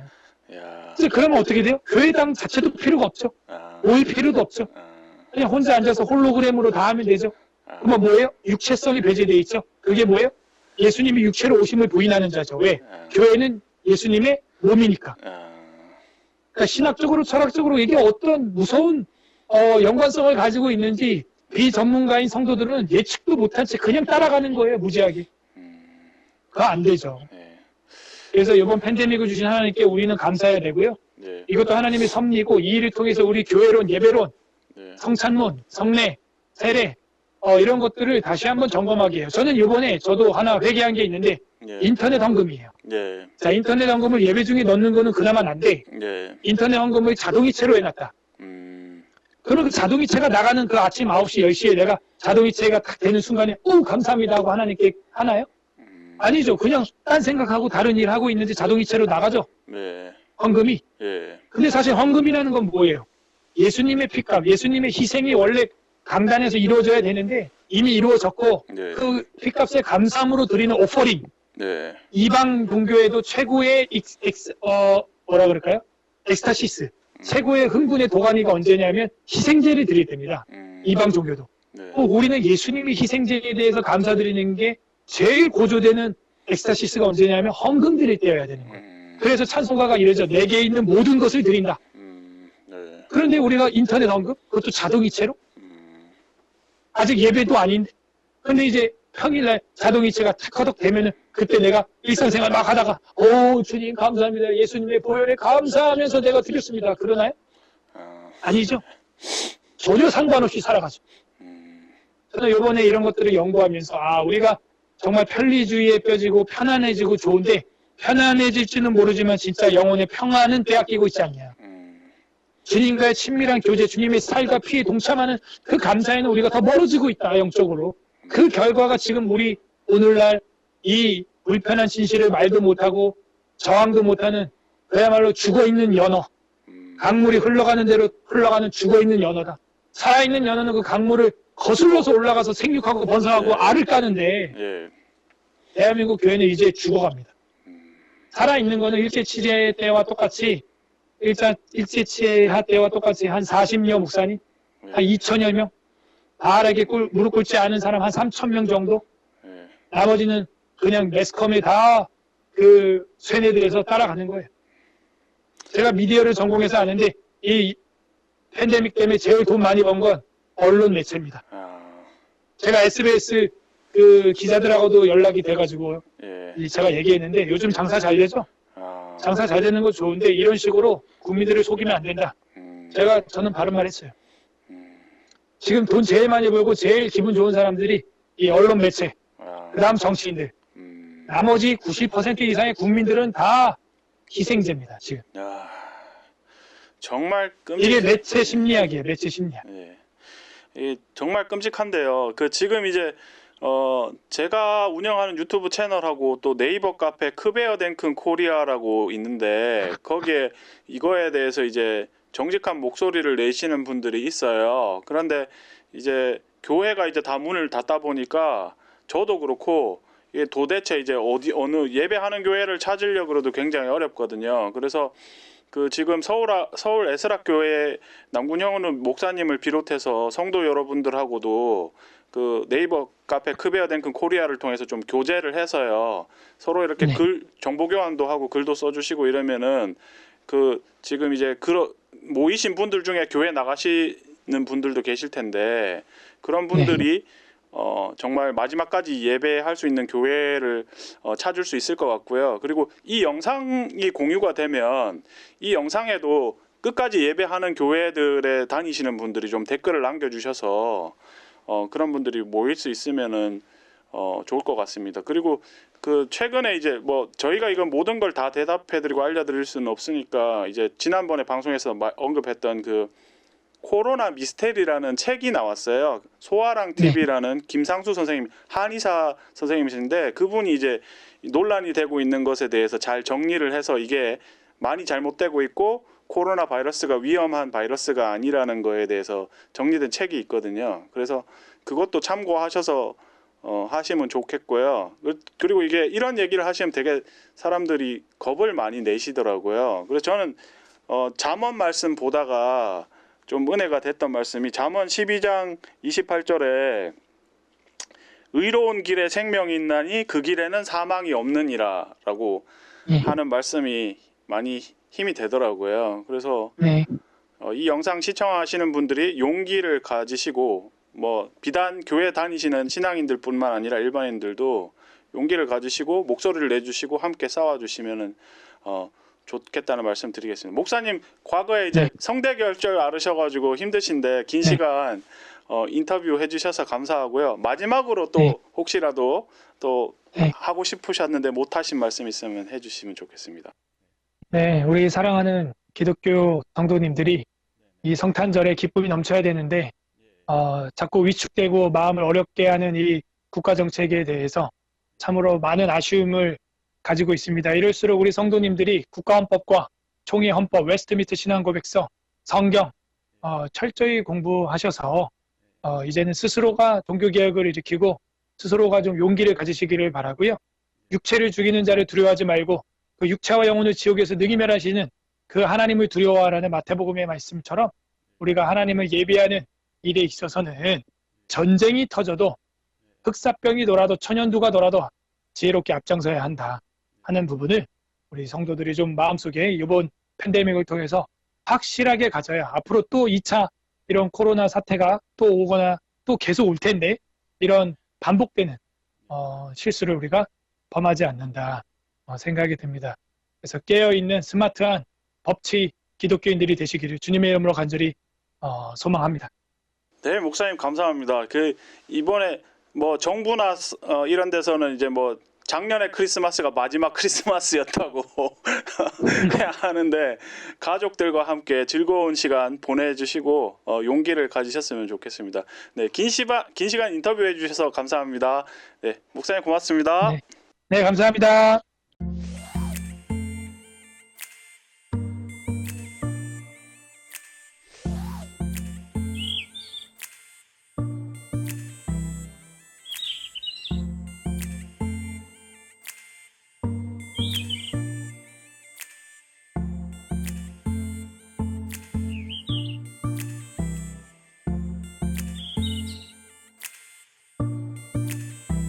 Speaker 1: 야.
Speaker 2: 그래서 그러면 어떻게 돼요? 교회당 자체도 필요가 없죠.
Speaker 1: 아.
Speaker 2: 모일 필요도 없죠.
Speaker 1: 아.
Speaker 2: 그냥 혼자 앉아서 홀로그램으로 다 하면 되죠.
Speaker 1: 아.
Speaker 2: 그러면 뭐예요? 육체성이 배제되어 있죠. 그게 뭐예요? 예수님이 육체로 오심을 부인하는 자죠. 왜?
Speaker 1: 아.
Speaker 2: 교회는 예수님의 몸이니까.
Speaker 1: 아.
Speaker 2: 그러니까 신학적으로 철학적으로 이게 어떤 무서운 연관성을 가지고 있는지 비전문가인 성도들은 예측도 못한 채 그냥 따라가는 거예요. 무지하게. 그거 안 되죠.
Speaker 1: 네.
Speaker 2: 그래서 이번 팬데믹을 주신 하나님께 우리는 감사해야 되고요.
Speaker 1: 네.
Speaker 2: 이것도 하나님의 섭리고 이 일을 통해서 우리 교회론, 예배론,
Speaker 1: 네.
Speaker 2: 성찬론, 성례, 세례 이런 것들을 다시 한번 점검하게 해요. 저는 이번에 저도 하나 회개한 게 있는데
Speaker 1: 네.
Speaker 2: 인터넷 헌금이에요.
Speaker 1: 네.
Speaker 2: 자, 인터넷 헌금을 예배 중에 넣는 거는 그나마 난데
Speaker 1: 네.
Speaker 2: 인터넷 헌금을 자동이체로 해놨다. 그러면 그 자동이체가 나가는 그 아침 9시, 10시에 내가 자동이체가 딱 되는 순간에 감사합니다 하고 하나님께 하나요? 아니죠. 그냥 딴 생각하고 다른 일 하고 있는데 자동이체로 나가죠.
Speaker 1: 네.
Speaker 2: 헌금이.
Speaker 1: 예.
Speaker 2: 근데 사실 헌금이라는 건 뭐예요? 예수님의 피값, 예수님의 희생이 원래 강단에서 이루어져야 되는데 이미 이루어졌고
Speaker 1: 네.
Speaker 2: 그 피값의 감사함으로 드리는 오퍼링.
Speaker 1: 네.
Speaker 2: 이방 종교에도 최고의 뭐라 그럴까요? 엑스타시스. 최고의 흥분의 도가니가 언제냐면 희생제를 드릴 때입니다. 이방 종교도.
Speaker 1: 네.
Speaker 2: 우리는 예수님이 희생제에 대해서 감사드리는 게 제일 고조되는 엑스타시스가 언제냐면 헌금 드릴 때여야 되는 거예요. 그래서 찬송가가 이러죠. 내게 있는 모든 것을 드린다.
Speaker 1: 네.
Speaker 2: 그런데 우리가 인터넷 헌금? 그것도 자동이체로? 아직 예배도 아닌데. 근데 이제 평일날 자동이체가 탁커덕 되면은 그때 내가 일상생활 막 하다가 주님 감사합니다. 예수님의 보혈에 감사하면서 내가 드렸습니다. 그러나요? 아니죠. 전혀 상관없이 살아가죠. 저는 이번에 이런 것들을 연구하면서 우리가 정말 편리주의에 뼈지고 편안해지고 좋은데 편안해질지는 모르지만 진짜 영혼의 평안은 빼앗기고 있지 않냐. 주님과의 친밀한 교제, 주님의 살과 피에 동참하는 그 감사에는 우리가 더 멀어지고 있다, 영적으로. 그 결과가 지금 우리 오늘날 이 불편한 진실을 말도 못하고 저항도 못하는 그야말로 죽어있는 연어. 강물이 흘러가는 대로 흘러가는 죽어있는 연어다. 살아있는 연어는 그 강물을 거슬러서 올라가서 생육하고 번성하고
Speaker 1: 네.
Speaker 2: 알을 까는데
Speaker 1: 예.
Speaker 2: 대한민국 교회는 이제 죽어갑니다. 살아있는 거는 일제치제 때와 똑같이 일제치하 때와 똑같이 한 40여 목사님, 한 2천여 명, 바르게 무릎 꿇지 않은 사람 한 3천 명 정도,
Speaker 1: 예.
Speaker 2: 나머지는 그냥 매스컴에 다 그 쇠뇌들에서 따라가는 거예요. 제가 미디어를 전공해서 아는데 이 팬데믹 때문에 제일 돈 많이 번 건 언론 매체입니다.
Speaker 1: 아,
Speaker 2: 제가 SBS 그 기자들하고도 연락이 돼가지고
Speaker 1: 예.
Speaker 2: 제가 얘기했는데 요즘 장사 잘 되죠?
Speaker 1: 아,
Speaker 2: 장사 잘 되는 거 좋은데 이런 식으로 국민들을 속이면 안 된다. 저는 바른 말 했어요. 지금 돈 제일 많이 벌고 제일 기분 좋은 사람들이 이 언론 매체, 그 다음 정치인들. 나머지 90% 이상의 국민들은 다 희생제입니다, 지금.
Speaker 1: 야, 정말
Speaker 2: 이게 매체 심리학이에요, 매체 심리학.
Speaker 1: 예. 이 정말 끔찍한데요. 그 지금 이제 제가 운영하는 유튜브 채널하고 또 네이버 카페 크베어댕큰 코리아라고 있는데 거기에 이거에 대해서 이제 정직한 목소리를 내시는 분들이 있어요. 그런데 이제 교회가 이제 다 문을 닫다 보니까 저도 그렇고 이게 도대체 이제 어느 예배하는 교회를 찾으려고 그래도 굉장히 어렵거든요. 그래서 그 지금 서울 에스락교회 남군형은 목사님을 비롯해서 성도 여러분들하고도 그 네이버 카페 크베어댕큰 코리아를 통해서 좀 교제를 해서요. 서로 이렇게
Speaker 2: 네.
Speaker 1: 정보 교환도 하고 글도 써주시고 이러면은 그 지금 이제 모이신 분들 중에 교회 나가시는 분들도 계실 텐데 그런 분들이 정말 마지막까지 예배할 수 있는 교회를 찾을 수 있을 것 같고요. 그리고 이 영상이 공유가 되면 이 영상에도 끝까지 예배하는 교회들에 다니시는 분들이 좀 댓글을 남겨주셔서 그런 분들이 모일 수 있으면은 좋을 것 같습니다. 그리고 그 최근에 이제 뭐 저희가 이건 모든 걸 다 대답해드리고 알려드릴 수는 없으니까 이제 지난번에 방송에서 언급했던 그 코로나 미스테리라는 책이 나왔어요. 소아랑 TV라는 김상수 선생님, 한의사 선생님이신데 그분이 이제 논란이 되고 있는 것에 대해서 잘 정리를 해서 이게 많이 잘못되고 있고 코로나 바이러스가 위험한 바이러스가 아니라는 거에 대해서 정리된 책이 있거든요. 그래서 그것도 참고하셔서 하시면 좋겠고요. 그리고 이게 이런 얘기를 하시면 되게 사람들이 겁을 많이 내시더라고요. 그래서 저는 잠언 말씀 보다가 좀 은혜가 됐던 말씀이 잠언 12장 28절에 의로운 길에 생명이 있나니 그 길에는 사망이 없느니라 라고 하는 말씀이 많이 힘이 되더라고요. 그래서 이 영상 시청하시는 분들이 용기를 가지시고 뭐 비단 교회 다니시는 신앙인들 뿐만 아니라 일반인들도 용기를 가지시고 목소리를 내주시고 함께 싸워주시면은 좋겠다는 말씀 드리겠습니다. 목사님 과거에 이제 성대결절 앓으셔가지고 힘드신데 긴 시간 인터뷰 해주셔서 감사하고요. 마지막으로 또 혹시라도 또 하고 싶으셨는데 못하신 말씀 있으면 해주시면 좋겠습니다.
Speaker 2: 네, 우리 사랑하는 기독교 성도님들이 이 성탄절에 기쁨이 넘쳐야 되는데 자꾸 위축되고 마음을 어렵게 하는 이 국가정책에 대해서 참으로 많은 아쉬움을 가지고 있습니다. 이럴수록 우리 성도님들이 국가헌법과 총회헌법, 웨스트민스터 신앙고백서, 성경 철저히 공부하셔서 이제는 스스로가 종교개혁을 일으키고 스스로가 좀 용기를 가지시기를 바라고요. 육체를 죽이는 자를 두려워하지 말고 그 육체와 영혼을 지옥에서 능히 멸하시는 그 하나님을 두려워하라는 마태복음의 말씀처럼 우리가 하나님을 예배하는 일에 있어서는 전쟁이 터져도 흑사병이 돌아도 천연두가 돌아도 지혜롭게 앞장서야 한다 하는 부분을 우리 성도들이 좀 마음속에 이번 팬데믹을 통해서 확실하게 가져야 앞으로 또 2차 이런 코로나 사태가 또 오거나 또 계속 올 텐데 이런 반복되는 실수를 우리가 범하지 않는다 생각이 듭니다. 그래서 깨어있는 스마트한 법치 기독교인들이 되시기를 주님의 이름으로 간절히 소망합니다.
Speaker 1: 네, 목사님 감사합니다. 그 이번에 뭐 정부나 이런 데서는 이제 뭐 작년에 크리스마스가 마지막 크리스마스였다고 하는데 가족들과 함께 즐거운 시간 보내주시고 용기를 가지셨으면 좋겠습니다. 네, 긴 시간 인터뷰해 주셔서 감사합니다. 네, 목사님 고맙습니다.
Speaker 2: 네, 감사합니다.